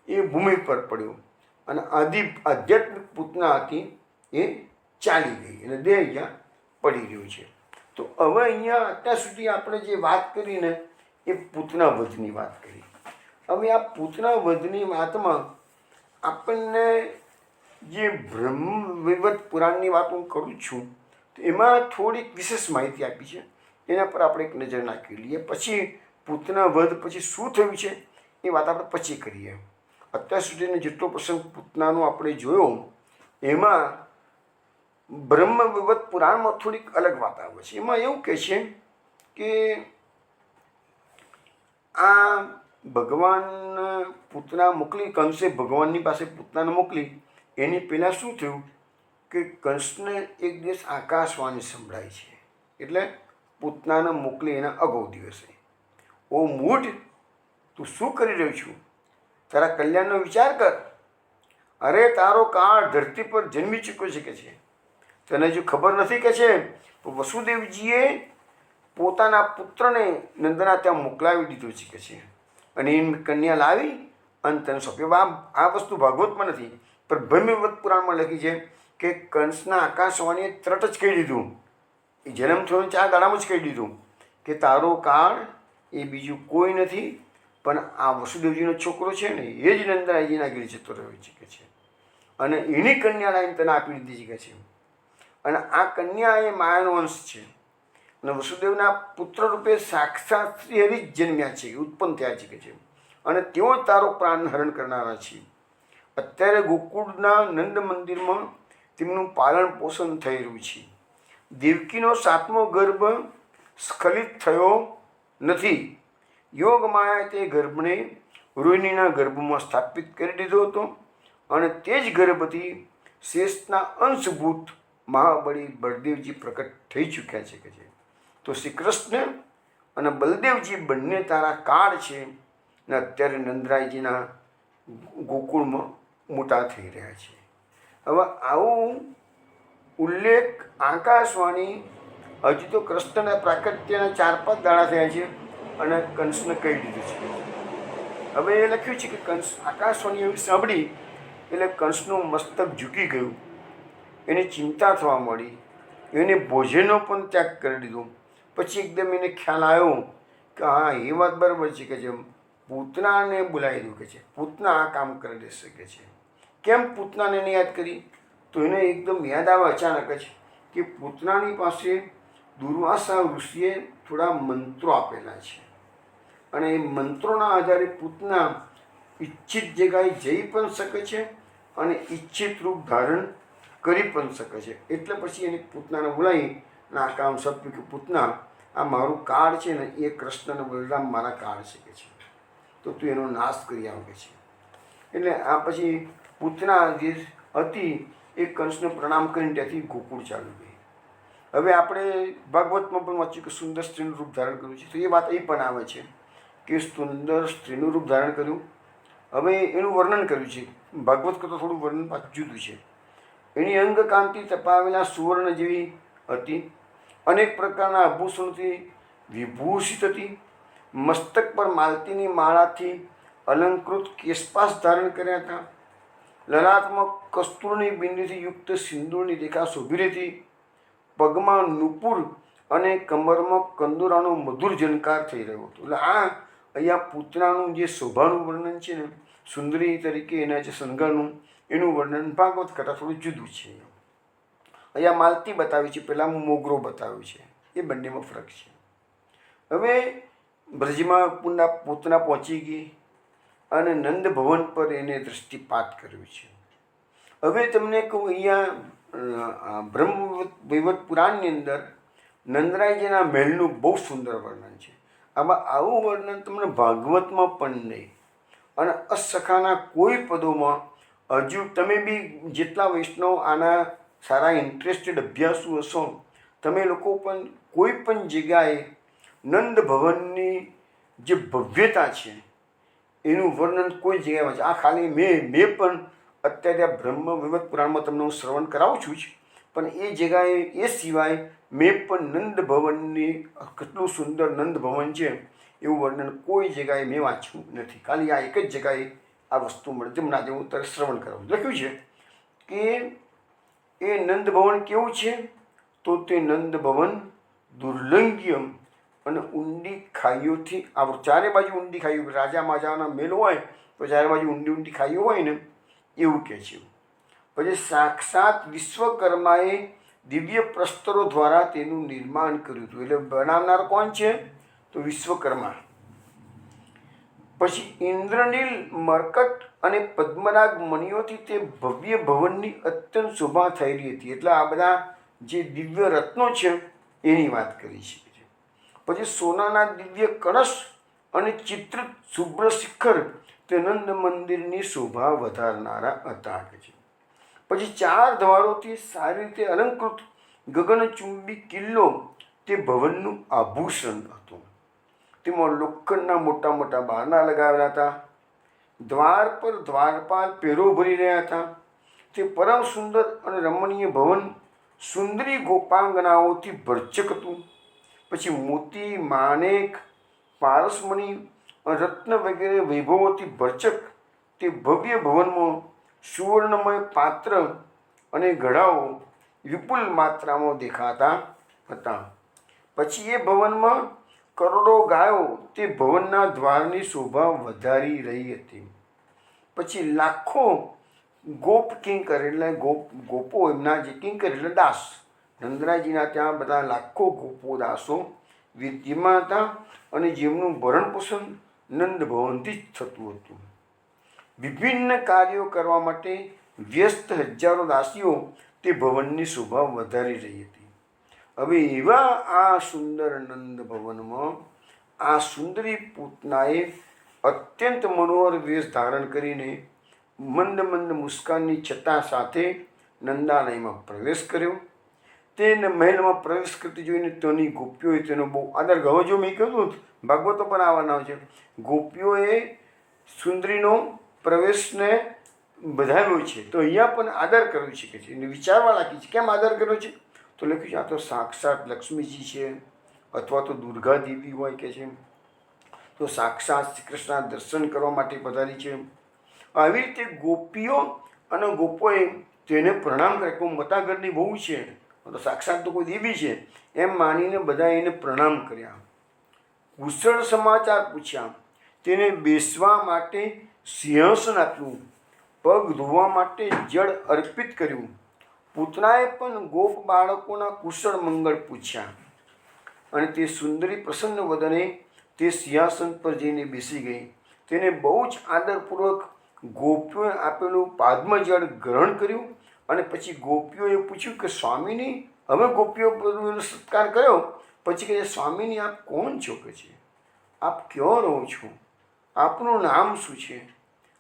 એ ભૂમિ પર પડ્યો અને આધ્યાત્મિક પૂતના હતી એ ચાલી ગઈ અને દેહ અહીંયા પડી રહ્યું છે. તો હવે અહીંયા અત્યાર સુધી આપણે જે વાત કરીને એ પૂતના વધની વાત કરી. હવે આ પૂતના વધની વાતમાં આપણને જે બ્રહ્મવૈવર્ત પુરાણની વાત હું કરું છું તો એમાં થોડીક વિશેષ માહિતી આપી છે, એના પર આપણે એક નજર નાખી લઈએ. પછી પૂતના વધ પછી શું થયું છે એ વાત આપણે પછી કરીએ. અત્યાર સુધીનો જેટલો પ્રસંગ પૂતનાનો આપણે જોયો એમાં બ્રહ્મવૈવર્ત પુરાણમાં થોડીક અલગ વાત આવે છે. એમાં એવું કહે છે કે આ ભગવાન પૂતના મોકલી, કંસે ભગવાનની પાસે પૂતનાને મોકલી, એની પહેલાં શું થયું કે કંસને એક દિવસ આકાશવાણી સંભળાય છે. એટલે પૂતનાને મોકલી એના અગાઉ દિવસે, ઓ મૂઢ, તું શું કરી રહ્યો છું? તારા કલ્યાણનો વિચાર કર. અરે તારો કાળ ધરતી પર જન્મી ચૂક્યો છે કે છે, તને જો ખબર નથી કે છે વસુદેવજીએ પોતાના પુત્રને નંદના ત્યાં મોકલાવી દીધો છે કે છે, અને એની કન્યા લાવી અને તને સોંપ્યો. આ વસ્તુ ભાગવતમાં નથી પણ બ્રહ્મવૈવર્ત પુરાણમાં લખી છે કે કંસના આકાશવાણીએ તરત જ કહી દીધું, એ જન્મ થયો 4 દાડામાં જ કહી દીધું કે તારો કાળ એ બીજું કોઈ નથી પણ આ વસુદેવજીનો છોકરો છે ને એ જ નંદરાયજીના ઘેર જતો રહ્યો છે કે છે, અને એની કન્યા લાવીને તને આપી દીધી છે કે છે. અને આ કન્યા એ માયાનો અંશ છે અને વસુદેવના પુત્ર રૂપે સાક્ષાત શ્રી હરિ જ જન્મ્યા છે, ઉત્પન્ન થયા છે કે છે, અને તેઓ જ તારો પ્રાણ હરણ કરનારા છે. અત્યારે ગોકુળના નંદ મંદિરમાં તેમનું પાલન પોષણ થઈ રહ્યું છે. દેવકીનો 7મો ગર્ભ સ્ખલિત થયો નથી. યોગ માયા તે ગર્ભને રોહિણીના ગર્ભમાં સ્થાપિત કરી દીધો હતો અને તે જ ગર્ભથી શેષના અંશભૂત મહાબળી બળદેવજી પ્રકટ થઈ ચૂક્યા છે કે છે. તો શ્રી કૃષ્ણ અને બલદેવજી બંને તારા કાળ છે અને અત્યારે નંદરાયજીના ગોકુળમાં મોટા થઈ રહ્યા છે. હવે આવું ઉલ્લેખ આકાશવાણી હજુ તો કૃષ્ણના પ્રાકટ્યના 4-5 દાડા થયા છે અને કંસને કહી દીધું છે. હવે એ લખ્યું છે કે કંસ આકાશવાણી એવી સાંભળી એટલે કંસનું મસ્તક ઝૂકી ગયું, એને ચિંતા થવા મળી, એને ભોજનનો પણ ત્યાગ કરી દીધો. પછી એકદમ એને ખ્યાલ આવ્યો કે હા એ વાત બરાબર છે કે જે પૂતનાને બોલાવી દઉં કે છે, પૂતના આ કામ કરી દેશે કે છે. કેમ પૂતનાને એને યાદ કરી? તો એને એકદમ યાદ આવે અચાનક જ કે પૂતનાની પાસે દુર્વાસા ઋષિએ થોડા મંત્રો આપેલા છે અને એ મંત્રોના આધારે પૂતના ઈચ્છિત જગ્યાએ જઈ પણ શકે છે અને ઈચ્છિત રૂપ ધારણ કરી પણ શકે છે. એટલે પછી એને પૂતનાને બોલાવી અને આ કામ સોંપ્યું કે પૂતના આ મારું કાળ છે ને એ કૃષ્ણ અને બલરામ મારા કાળ છે કે છે, તો તું એનો નાશ કરી આવે છે. એટલે આ પછી પૂતના જે હતી એ કંસને પ્રણામ કરીને ત્યાંથી ગોકુળ ચાલુ ગઈ. હવે આપણે ભાગવતમાં પણ વાંચ્યું કે સુંદર સ્ત્રીનું રૂપ ધારણ કર્યું છે, તો એ વાત એ પણ આવે છે કે સુંદર સ્ત્રીનું રૂપ ધારણ કર્યું. હવે એનું વર્ણન કર્યું છે, ભાગવત કરતાં થોડું વર્ણન પાછું જુદું છે. એની અંગકાંતિ તપાવેલા સુવર્ણ જેવી હતી, અનેક પ્રકારના આભૂષણોથી વિભૂષિત હતી, મસ્તક પર માલતીની માળાથી અલંકૃત કેશપાશ ધારણ કર્યા હતા, લલાટમાં કસ્તુરની બિંદુથી યુક્ત સિંદૂરની રેખા શોભી હતી, પગમાં નુપુર અને કમરમાં કંદોરાનો મધુર ઝનકાર થઈ રહ્યો હતો. એટલે આ અહીંયા પૂતનાનું જે શોભાનું વર્ણન છે ને, સુંદરી તરીકે એના જે શણગારનું એનું વર્ણન ભાગવત કરતાં થોડું જુદું છે. અહીંયા માલતી બતાવી છે, પહેલાં મોગરો બતાવ્યું છે, એ બંનેમાં ફરક છે. હવે બ્રજમાં પૂતના પહોંચી ગઈ અને નંદ ભવન પર એને દૃષ્ટિપાત કર્યું છે. હવે તમને કહું, અહીંયા બ્રહ્મ વૈવર્ત પુરાણની અંદર નંદરાયજીના મહેલનું બહુ સુંદર વર્ણન છે. આમાં આવું વર્ણન તમને ભાગવતમાં પણ નહીં અને અસખાના કોઈ પદોમાં. હજુ તમે બી જેટલા વૈષ્ણવ આના સારા ઇન્ટરેસ્ટેડ અભ્યાસુ હશો, તમે લોકો પણ કોઈ પણ જગ્યાએ નંદ ભવનની જે ભવ્યતા છે એનું વર્ણન કોઈ જગ્યાએ છે. આ ખાલી મેં પણ અત્યારે આ બ્રહ્મ વૈવર્ત પુરાણમાં તમને હું શ્રવણ કરાવું છું જ, પણ એ જગ્યાએ એ સિવાય મેં પણ નંદ ભવનની કેટલું સુંદર નંદ ભવન છે એવું વર્ણન કોઈ જગ્યાએ મેં વાંચ્યું નથી. ખાલી આ એક જ જગ્યાએ આ વસ્તુ મળે. જમણા જેવું તારે શ્રવણ કરાવું લખ્યું છે કે એ નંદ ભવન કેવું છે, તો તે નંદ ભવન દુર્લંઘ્યમ અને ઊંડી ખાઈઓથી આવૃત. ચારે બાજુ ઊંડી ખાઈઓ, રાજા માજાના મેલ હોય તો ચારે બાજુ ઊંડી ઊંડી ખાઈઓ હોય ને એવું કહે છે. પછી સાક્ષાત વિશ્વકર્માએ દિવ્ય પ્રસ્તરો દ્વારા તેનું નિર્માણ કર્યું હતું. એટલે બનાવનાર કોણ છે? તો વિશ્વકર્મા. પછી ઇન્દ્રનીલ, મરકટ અને પદ્મરાગ મણિઓથી તે ભવ્ય ભવનની અત્યંત શોભા થયેલી હતી. એટલે આ બધા જે દિવ્ય રત્નો છે એની વાત કરી છે. પછી સોનાના દિવ્ય કળશ અને ચિત્રિત શુભ્ર શિખર તે નંદ મંદિરની શોભા વધારનારા હતા કે છે. પછી 4 દ્વારોથી સારી રીતે અલંકૃત ગગનચુંબી કિલ્લો તે ભવનનું આભૂષણ હતું. તેમાં લોખંડના મોટા મોટા બારણા લગાવેલા હતા. દ્વાર પર દ્વારપાલ પેરો ભરી રહ્યા હતા. તે પરમ સુંદર અને રમણીય ભવન સુંદરી ગોપાંગનાઓથી ભરચક હતું. પછી મોતી, માણેક, પારસમણી અને રત્ન વગેરે વૈભવોથી ભરચક તે ભવ્ય ભવનમાં સુવર્ણમય પાત્ર અને ઘડાઓ વિપુલ માત્રામાં દેખાતા હતા. પછી એ ભવનમાં કરોડો ગાયો તે ભવનના દ્વારની શોભા વધારી રહી હતી. પછી લાખો ગોપ કિંકર એટલે ગોપો, એમના જે કિંકર એટલે દાસ, નંદરાયજીના ત્યાં બધા લાખો ગોપો દાસો વિદ્યમાન હતા અને જેમનું ભરણ પોષણ નંદ ભવનથી જ થતું હતું. વિભિન્ન કાર્યો કરવા માટે વ્યસ્ત હજારો દાસીઓ તે ભવનની શોભા વધારી રહી હતી. હવે એવા આ સુંદર નંદ ભવનમાં આ સુંદરી પૂતનાએ અત્યંત મનોહર વેશ ધારણ કરીને મંદ મંદ મુસ્કાનની છટા સાથે નંદાલયમાં પ્રવેશ કર્યો. તે મહેલમાં પ્રવેશ કરતી જોઈને તેની ગોપીઓએ તેનો બહુ આદર ગયો. જો મેં કહ્યું ભાગવતો પણ આવવાના છે. ગોપીઓએ સુંદરીનો પ્રવેશને વધાવ્યો છે, તો અહીંયા પણ આદર કરવી શકે છે. એને વિચારવા લાગી છે કેમ આદર કર્યો છે, તો લખ્યું છે આ તો સાક્ષાત લક્ષ્મીજી છે અથવા તો દુર્ગા દેવી હોય કે છે, તો સાક્ષાત શ્રી કૃષ્ણ દર્શન કરવા માટે પધારી છે. આવી રીતે ગોપીઓ અને ગોપોએ તેને પ્રણામ કર્યા. કોઈ મતાગરની બહુ છે તો સાક્ષાત તો કોઈ દેવી છે એમ માનીને બધા એને પ્રણામ કર્યા. કુશળ સમાચાર પૂછ્યા. તેને બેસવા માટે સિંહાસન આપ્યું. પગ ધોવા માટે જળ અર્પિત કર્યું. પૂતનાએ પણ ગોપ બાળકોના કુશળ મંગળ પૂછ્યા અને તે સુંદરી પ્રસન્ન વદને તે સિંહાસન પર જઈને બેસી ગઈ. તેને બહુ જ આદરપૂર્વક ગોપીઓએ આપેલું પાદ્મજળ ગ્રહણ કર્યું અને પછી ગોપીઓએ પૂછ્યું કે સ્વામીની, હવે ગોપીઓ બધું સત્કાર કર્યો. પછી કહે સ્વામીની આપ કોણ છો, કે છે આપ ક્યાં રહો છો, આપનું નામ શું છે,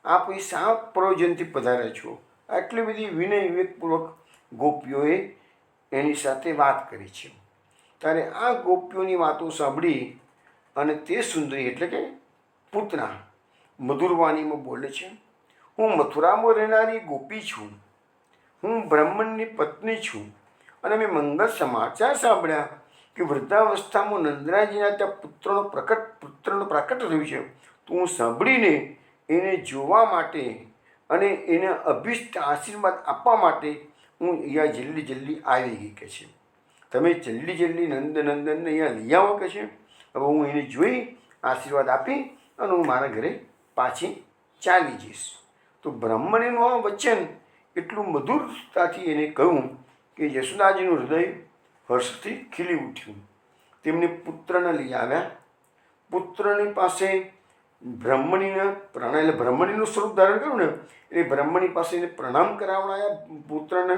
આપ એ શા પ્રયોજનથી પધાર્યા છો. આટલી બધી વિનય વિવેકપૂર્વક ગોપીઓએ એની સાથે વાત કરી છે. ત્યારે આ ગોપીઓની વાતો સાંભળી અને તે સુંદરી એટલે કે પૂતના મધુરવાણીમાં બોલે છે, હું મથુરામાં રહેનારી ગોપી છું, હું બ્રાહ્મણની પત્ની છું અને મેં મંગળ સમાચાર સાંભળ્યા કે વૃદ્ધાવસ્થામાં નંદરાયજીના ત્યાં પુત્રનો પ્રાકટ થયું છે. તો હું સાંભળીને એને જોવા માટે અને એને અભિષ્ટ આશીર્વાદ આપવા માટે હું અહીંયા જલ્દી આવી ગઈ કે છે. તમે જલ્દી નંદનંદનને અહીંયા લઈ આવો કે છે. હવે હું એને જોઈ આશીર્વાદ આપી અને હું મારા ઘરે પાછી ચાલી જઈશ. તો બ્રાહ્મણીનું આ વચન એટલું મધુરતાથી એને કહ્યું કે યશોદાજીનું હૃદય હર્ષથી ખીલી ઉઠ્યું. તેમને પુત્રને લઈ આવ્યા. પુત્રની પાસે બ્રાહ્મણીને પ્રણામ, એટલે બ્રાહ્મણીનું સ્વરૂપ ધારણ કર્યું ને એટલે બ્રાહ્મણી પાસે એને પ્રણામ કરાવડાયા પુત્રને.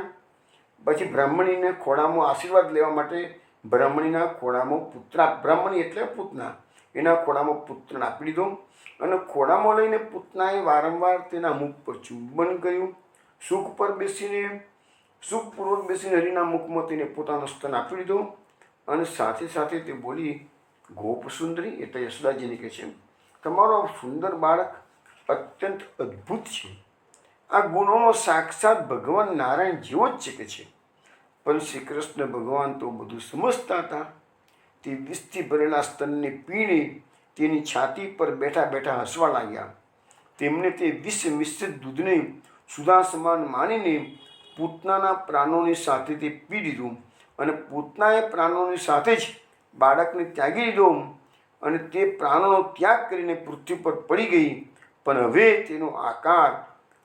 પછી બ્રાહ્મણીને ખોળામાં આશીર્વાદ લેવા માટે બ્રાહ્મણીના ખોળામાં બ્રાહ્મણી એટલે પૂતના, એના ખોળામાં પુત્રને આપી દીધો અને ખોળામાં લઈને પૂતનાએ વારંવાર તેના મુખ પર ચુંબન કર્યું. સુખપૂર્વક બેસીને હરિના મુખમાં તેને પોતાનો સ્તન આપી દીધો અને સાથે સાથે તે બોલી, ગોપ સુંદરી એટલે યશોદાજીને કહે છે, તમારો સુંદર બાળક અત્યંત અદ્ભુત છે. આ ગુણોનો સાક્ષાત ભગવાન નારાયણ જેવો જ છે કે છે. પણ શ્રી કૃષ્ણ ભગવાન તો બધું સમજતા હતા. તે વિષથી ભરેલા સ્તનને પીને તેની છાતી પર બેઠા બેઠા હસવા લાગ્યા. તેમને તે વિષ મિશ્રિત દૂધને સુધા સમાન માનીને પૂતનાના પ્રાણોની સાથે તે પી દીધું અને પૂતનાએ પ્રાણોની સાથે જ બાળકને ત્યાગી દીધો અને તે પ્રાણોનો ત્યાગ કરીને પૃથ્વી પર પડી ગઈ. પણ હવે તેનો આકાર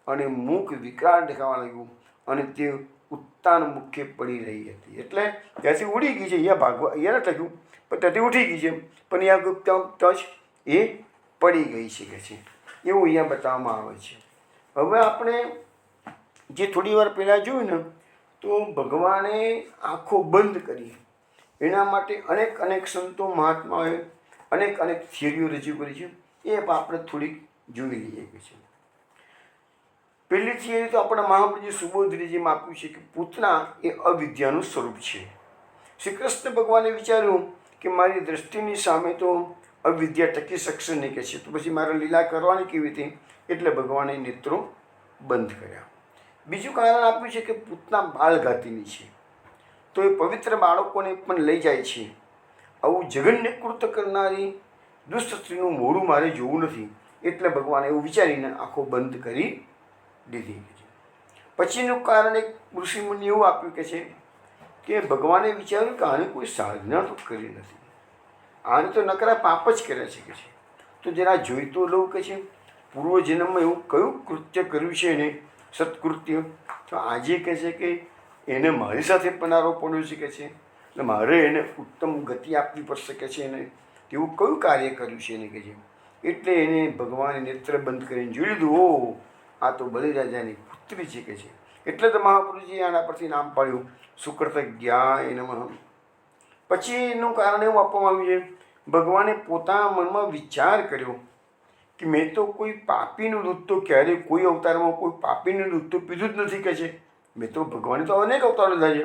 અને મુખ વિકરાળ દેખાવા લાગ્યું અને તે ઉત્તાન મુખે પડી રહી હતી. એટલે ત્યાંથી ઉડી ગઈ છે. અહીંયા ભાગવા અહીંયા નથી લખ્યું પણ ત્યાંથી ઉઠી ગઈ છે, પણ અહીંયા જ એ પડી ગઈ છે કે છે, એવું અહીંયા બતાવવામાં આવે છે. હવે આપણે જે થોડી વાર પહેલાં જોયું ને, તો ભગવાને આંખો બંધ કરી એના માટે અનેક સંતો મહાત્માઓએ અનેક થિયરીઓ રજૂ કરી છે. એ આપણે થોડીક જોઈ લઈએ કે છે. પહેલી થિયરી તો આપણા મહાપ્રભુજી સુબોધરીજીમાં આપ્યું છે કે પૂતના એ અવિદ્યાનું સ્વરૂપ છે. શ્રી કૃષ્ણ ભગવાને વિચાર્યું કે મારી દ્રષ્ટિની સામે તો અવિદ્યા ટકી શકશે નહીં કે છે, તો પછી મારે લીલા કરવાની કેવી રીતે, એટલે ભગવાને નેત્રો બંધ કર્યા. બીજું કારણ આપ્યું છે કે પૂતના બાળઘાતીની છે, તો એ પવિત્ર બાળકોને પણ લઈ જાય છે. આવું જઘન્ય કૃત્ય કરનારી દુષ્ટ સ્ત્રીનું મોઢું મારે જોવું નથી, એટલે ભગવાને એવું વિચારીને આંખો બંધ કરી દીધી. પછીનું કારણ એક ઋષિમુનિ એવું આપ્યું કે ભગવાને વિચાર્યું કે આને કોઈ સાધના તો કરી નથી, આને તો નકરા પાપ જ કર્યા છે કે છે, તો જરા જોઈ તો લઉં કે છે પૂર્વજન્મમાં એવું કયું કૃત્ય કર્યું છે એને સત્કૃત્ય. તો આજે કહે છે કે એને મારી સાથે પનારો પડ્યો છે કે છે, એટલે મારે એને ઉત્તમ ગતિ આપવી પડશે કે છે. એને તેવું કયું કાર્ય કર્યું છે એને કે છે. એટલે એને ભગવાને નેત્ર બંધ કરીને જોઈ લીધું, ઓ આ તો બલિરાજાની પુત્રી છે કે છે. એટલે તો મહાપુરુષજી આના પરથી નામ પાડ્યું સુકૃતજ્ઞાય નમઃ. પછી એનું કારણ એવું આપવામાં આવ્યું છે, ભગવાને પોતાના મનમાં વિચાર કર્યો કે મેં તો કોઈ પાપીનું દૂધ તો ક્યારેય કોઈ અવતારમાં કોઈ પાપીનું દૂધ તો પીધું જ નથી કે છે. મેં તો ભગવાને તો અનેક અવતારો લીધા છે,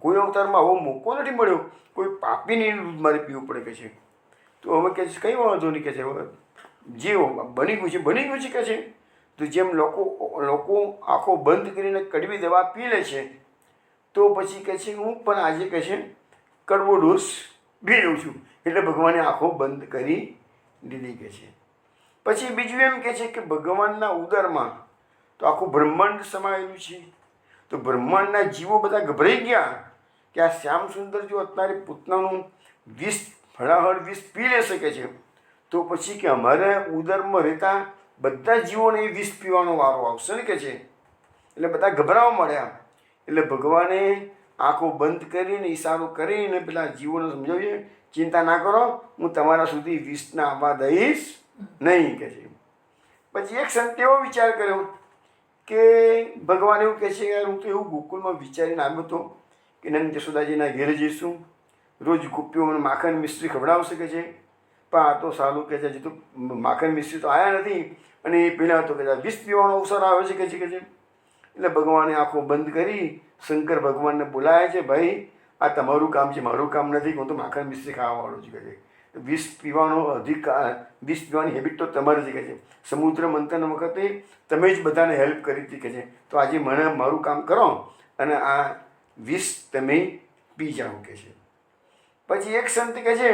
કોઈ અવતારમાં આવો મોકો નથી મળ્યો કોઈ પાપીની દૂધ મારે પીવું પડે કે છે. તો હવે કહે છે કંઈ વાંધો નહીં કે છે, હવે જે બની ગયું છે કે છે. તો જેમ લોકો આંખો બંધ કરીને કડવી દવા પી લે છે, તો પછી કહે છે હું પણ આજે કહે છે કડવો ડોઝ પી લઉં છું. એટલે ભગવાને આંખો બંધ કરી દીધી કે છે. પછી બીજું એમ કહે છે કે ભગવાનના ઉદરમાં તો આખું બ્રહ્માંડ સમાયેલું છે. તો બ્રહ્માંડના જીવો બધા ગભરાઈ ગયા કે આ શ્યામ સુંદર જો અત્યારે પૂતનાનું વિષ હળાહળ વિષ પી લે શકે છે, તો પછી કે અમારે ઉદરમાં રહેતા બધા જીવોને એ વિષ પીવાનો વારો આવશે ને કે છે. એટલે બધા ગભરાવા મળ્યા. એટલે ભગવાને આંખો બંધ કરીને ઈશારો કરીને પેલા જીવોને સમજાવીએ, ચિંતા ના કરો, હું તમારા સુધી વિષના આવવા દઈશ નહીં કે છે. પછી એક સંતે એવો વિચાર કર્યો કે ભગવાન એવું કહે છે યાર હું તો એવું ગોકુળમાં વિચારીને આવ્યો હતો કે નંદ યશોદાજીના ઘેર જઈશું, રોજ ગોપીઓ મને માખણ મિશ્રી ખવડાવશે કે છે. પણ આ તો સારું કે છે, હજી તો માખણ મિશ્રી તો આવ્યા નથી અને એ પહેલાં તો કે વિષ પીવાનો અવસર આવ્યો છે કે છે. એટલે ભગવાને આંખો બંધ કરી શંકર ભગવાનને બોલાયા છે, ભાઈ આ તમારું કામ છે, મારું કામ નથી, હું તો માખણ મિશ્રી ખાવાવાળો છું કે છે. વિષ પીવાનો અધિકાર, વિષ પીવાની હેબિટ તો તમારે જ કે છે. સમુદ્ર મંથન વખતે તમે જ બધાને હેલ્પ કરી હતી કે છે. તો આજે મને મારું કામ કરો અને આ વિષ તમે પી જાઓ કે છે. પછી એક સંત કહે છે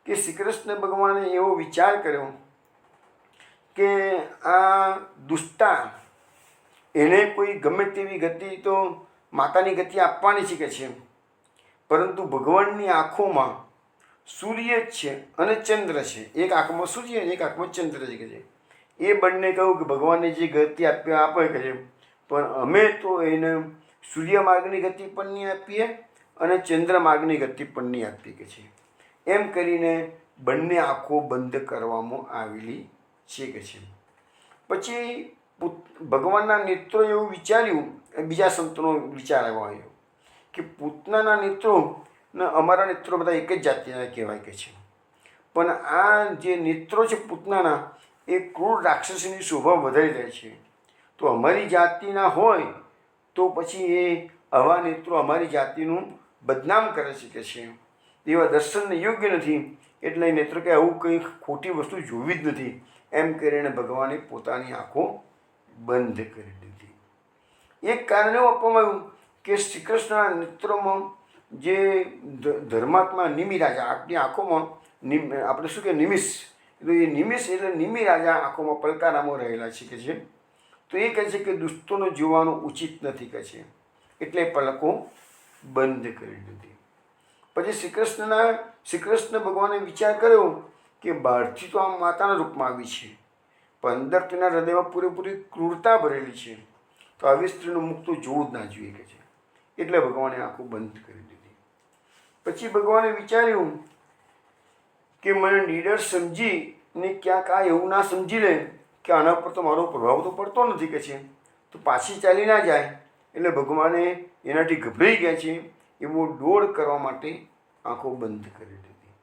કે શ્રી કૃષ્ણ ભગવાને એવો વિચાર કર્યો કે આ દુષ્ટા એને કોઈ ગમે તેવી ગતિ તો માતાની ગતિ આપવાની છે કે છે, પરંતુ ભગવાનની આંખોમાં સૂર્ય જ છે અને ચંદ્ર છે. એક આંખમાં સૂર્ય અને એક આંખમાં ચંદ્ર છે કે છે. એ બંને કહ્યું કે ભગવાનને જે ગતિ આપે કે છે, પણ અમે તો એને સૂર્ય માર્ગની ગતિ પણ નહીં આપીએ અને ચંદ્ર માર્ગની ગતિ પણ નહીં આપીએ કે છે. એમ કરીને બંને આંખો બંધ કરવામાં આવેલી છે કે છે. પછી ભગવાનના નેત્રો એવું વિચાર્યું, બીજા સંતોનો વિચાર આવ્યો કે પૂતનાના નેત્રો ને અમારા નેત્રો બધા એક જ જાતિના કહેવાય કે છે, પણ આ જે નેત્રો છે પૂતનાના એ ક્રૂર રાક્ષસીની શોભા વધારી જાય છે. તો અમારી જાતિના હોય તો પછી એ આવા નેત્રો અમારી જાતિનું બદનામ કરે છે કે છે. એવા દર્શનને યોગ્ય નથી, એટલે એ નેત્રો કે આવું કંઈ ખોટી વસ્તુ જોવી જ નથી. એમ કરીને ભગવાને પોતાની આંખો બંધ કરી દીધી. એક કારણ એવું આપવામાં આવ્યું કે શ્રી કૃષ્ણના નેત્રોમાં જે ધર્માત્મા નિમિ રાજા, આપણી આંખોમાં આપણે શું કે નિમિષ, તો એ નિમિષ એટલે નિમિ રાજા આંખોમાં પલકારામાં રહેલા છે કે છે. તો એ કહે છે કે દુષ્ટોને જોવાનું ઉચિત નથી કે છે, એટલે પલકો બંધ કરી દીધી. પછી શ્રી કૃષ્ણ ભગવાને વિચાર કર્યો કે બહારથી તો આમ માતાના રૂપમાં આવી છે, પણ અંદર તેના હૃદયમાં પૂરેપૂરી ક્રૂરતા ભરેલી છે, તો આવી સ્ત્રીનું મુખ તો જોવું જ ના જોઈએ કે છે. એટલે ભગવાને આંખો બંધ કરી દીધી. પછી ભગવાને વિચાર્યું કે મને નીડર સમજીને ક્યાંક આ એવું ના સમજી લે કે આના પર તો મારો પ્રભાવ તો પડતો નથી કે છે, તો પાછી ચાલી ના જાય. એટલે ભગવાને એનાથી ગભરાઈ ગયા છે એવો ડોળ કરવા માટે આંખો બંધ કરી દીધી.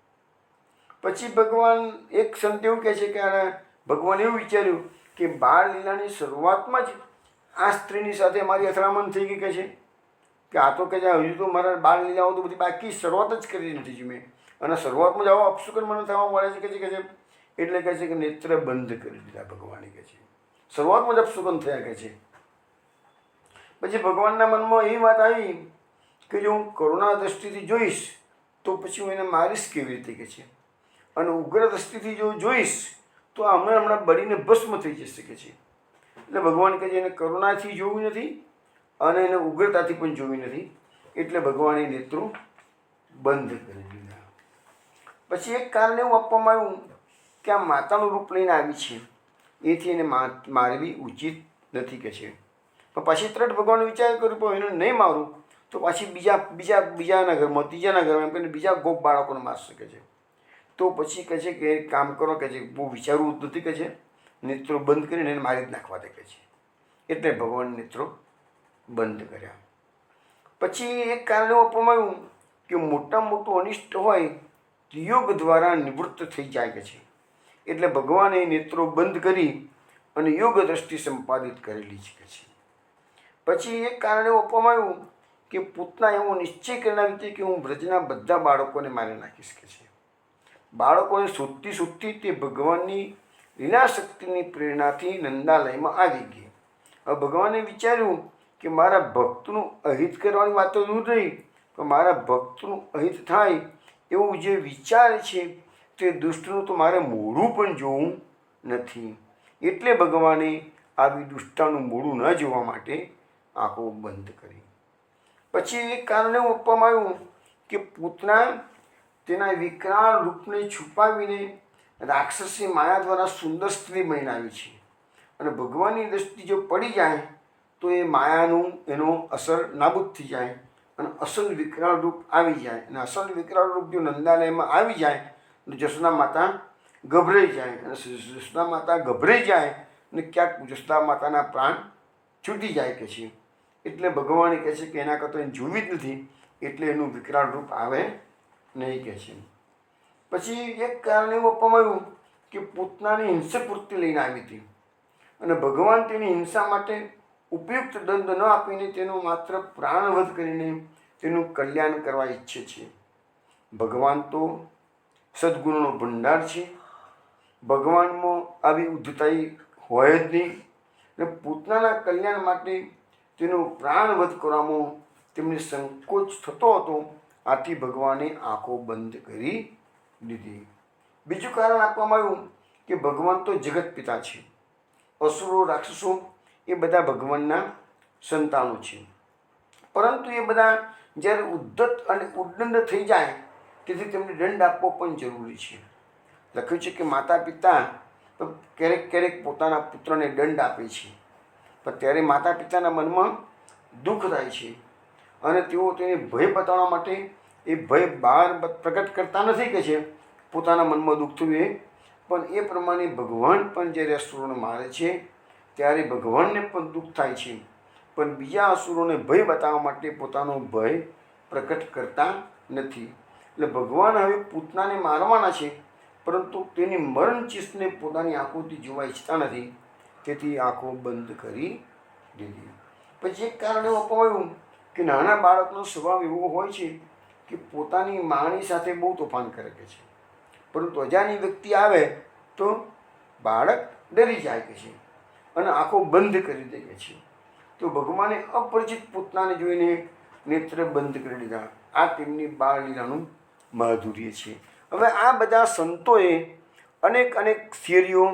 પછી ભગવાન એક સંત એવું કહે છે કે ભગવાન એવું વિચાર્યું કે બાળ લીલાની શરૂઆતમાં જ આ સ્ત્રીની સાથે મારી અથડામણ થઈ ગઈ કે છે, કે આ તો કે હજુ તો મારા બાળ લીલાઓ તો બધી બાકી શરૂઆત જ કરી નથી જ મેં, અને શરૂઆતમાં જ આવો અપશુકન મને થવા મળે છે કે છે. એટલે કહે છે કે નેત્ર બંધ કરી દીધા ભગવાને કે છે, શરૂઆતમાં જ અપશુકન થયા કે છે. પછી ભગવાનના મનમાં એવી વાત આવી કે જો હું કરુણા દ્રષ્ટિથી જોઈશ તો પછી હું એને મારીશ કેવી રીતે કે છે, અને ઉગ્ર દ્રષ્ટિથી જો જોઈશ તો હમણાં બળીને ભસ્મ થઈ જશે કે છે. એટલે ભગવાન કહે છે એને કરુણાથી જોવું નથી અને એને ઉગ્રતાથી પણ જોવી નથી, એટલે ભગવાને નેત્રો બંધ કરી દીધા. પછી એક કારણ એવું આપવામાં આવ્યું કે આ માતાનું રૂપ લઈને આવી છે, એથી એને મારવી ઉચિત નથી કે છે. પણ પછી તરત ભગવાને વિચાર કર્યો પણ એને નહીં મારું તો પાછી બીજાના ઘરમાં, ત્રીજાના ઘરમાં, એમ કરીને બીજા ગોપ બાળકોને મારી શકે છે. તો પછી કહે છે કે એક કામ કરો, કે છે બહુ વિચારવું નથી, કે છે નેત્રો બંધ કરીને એને મારી જ નાખવા દે, કે છે. એટલે ભગવાન નેત્રો બંધ કર્યા. પછી એક કારણ એવું આપવામાં આવ્યું કે મોટામાં મોટું અનિષ્ટ હોય તો યોગ દ્વારા નિવૃત્ત થઈ જાય, કે છે. એટલે ભગવાને નેત્રો બંધ કરી અને યોગ દ્રષ્ટિ સંપાદિત કરેલી છે, કે છે. પછી એક કારણ એવું આપવામાં આવ્યું કે પૂતના એવો નિશ્ચય કરી નાખી કે હું બ્રજના બધા બાળકોને મારી નાખીશ, કે છે. બાળકોને શોધતી તે ભગવાનની લીલા શક્તિની પ્રેરણાથી નંદાલયમાં આવી ગઈ. હવે ભગવાને વિચાર્યું કે મારા ભક્તનું અહિત કરવાની વાત તો દૂર રહી, પણ મારા ભક્તનું અહિત થાય એવું જે વિચાર છે તે દુષ્ટનું તો મારે મોઢું પણ જોવું નથી. એટલે ભગવાને આવી દુષ્ટાનું મોઢું ન જોવા માટે આંખો બંધ કરી. પછી એક કારણ એવું આપવામાં આવ્યું કે પૂતના તેના વિકરાળ રૂપને છુપાવીને રાક્ષસી માયા દ્વારા સુંદર સ્ત્રી બનીને આવી છે. અને ભગવાનની દૃષ્ટિ જો પડી જાય તો એ માયાનું એનો અસર નાબૂદ થઈ જાય અને અસલ વિકરાળ રૂપ આવી જાય. અને અસલ વિકરાળ રૂપ જો નંદાલયમાં આવી જાય તો જશોદા માતા ગભરાઈ જાય. અને જશોદા માતા ગભરાઈ જાય અને ક્યાંક જશોદા માતાના પ્રાણ છૂટી જાય, કે છે. એટલે ભગવાન કહે છે કે એના કરતાં એને જોવી જ નથી, એટલે એનું વિકરાળ રૂપ આવે નહીં, કે છે. પછી એક કારણ એવું આપવામાં આવ્યું કે પૂતનાની હિંસક વૃત્તિ લઈને આવી હતી અને ભગવાન તેની હિંસા માટે ઉપયુક્ત દંડ ન આપીને તેનો માત્ર પ્રાણવધ કરીને તેનું કલ્યાણ કરવા ઈચ્છે છે. ભગવાન તો સદગુણોનો ભંડાર છે. ભગવાનમાં આવી ઉદ્ધતાઈ હોય જ નહીં. અને પૂતનાના કલ્યાણ માટે તેનું પ્રાણવધ કરવામાં તેમને સંકોચ થતો હતો. આથી ભગવાને આંખો બંધ કરી દીધી. બીજું કારણ આપવામાં આવ્યું કે ભગવાન તો જગત પિતા છે. અસુરો, રાક્ષસો એ બધા ભગવાનના સંતાનો છે. પરંતુ એ બધા જ્યારે ઉદ્ધત અને ઉદ્દંડ થઈ જાય તેથી તેમને દંડ આપવો પણ જરૂરી છે. લખ્યું છે કે માતા પિતા ક્યારેક ક્યારેક પોતાના પુત્રને દંડ આપે છે, પણ ત્યારે માતા પિતાના મનમાં દુઃખ થાય છે અને તેઓ તેને ભય બતાવવા માટે એ ભય બહાર પ્રગટ કરતા નથી, કે છે પોતાના મનમાં દુઃખ થયું એ. પણ એ પ્રમાણે ભગવાન પણ જ્યારે અસુરોને મારે છે ત્યારે ભગવાનને પણ દુઃખ થાય છે, પણ બીજા અસુરોને ભય બતાવવા માટે પોતાનો ભય પ્રકટ કરતા નથી. એટલે ભગવાન હવે પૂતનાને મારવાના છે, પરંતુ તેની મરણ ચીસને પોતાની આંખોથી જોવા ઈચ્છતા નથી. તેથી આંખો બંધ કરી દીધી. પછી એક કારણ એવું આપવામાં કે નાના બાળકનો સ્વભાવ એવો હોય છે કે પોતાની માની સાથે બહુ તોફાન કરે, કે છે. પરંતુ અજાણી વ્યક્તિ આવે તો બાળક ડરી જાય, કે છે, અને આંખો બંધ કરી દે, કે છે. તો ભગવાને અપરિચિત પૂતનાને જોઈને નેત્ર બંધ કરી દીધા. આ તેમની બાળલીલાનું માધુર્ય છે. હવે આ બધા સંતોએ અનેક થિયરીઓ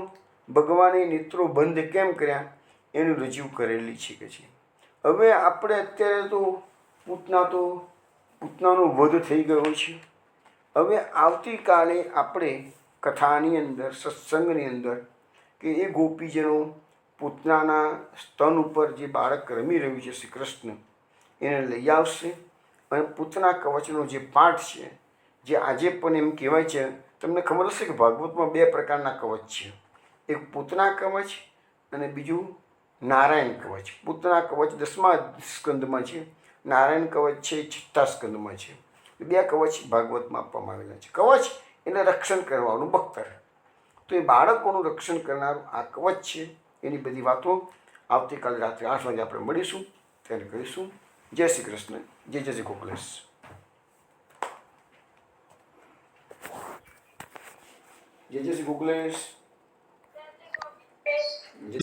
ભગવાને નેત્રો બંધ કેમ કર્યા એનું રજૂ કરેલી છે, કે છે. હવે આપણે અત્યારે તો પૂતનાનો વધ થઈ ગયો છે. હવે આવતીકાલે આપણે કથાની અંદર, સત્સંગની અંદર, કે એ ગોપીજનો પૂતનાના સ્તન ઉપર જે બાળક રમી રહ્યું છે શ્રી કૃષ્ણ એને લઈ આવશે. અને પૂતના કવચનો જે પાઠ છે, જે આજે પણ એમ કહેવાય છે, તમને ખબર હશે કે ભાગવતમાં 2 પ્રકારના કવચ છે. એક પૂતના કવચ અને બીજું નારાયણ કવચ. પૂતના કવચ 10મા સ્કંદમાં છે, નારાયણ કવચ છે 6થા સ્કંદમાં છે. 2 કવચ ભાગવતમાં આપવામાં આવેલા છે. કવચ એટલે રક્ષણ કરવાનું બખ્તર. તો એ બાળકોનું રક્ષણ કરનારું આ કવચ છે. એની બધી વાતો આવતીકાલે રાત્રે 8 વાગે આપણે મળીશું, ત્યારે કરીશું. જય શ્રી કૃષ્ણ. જય જય શ્રી ગોકુલેશ. જય જય શ્રી ગોકુલેશ.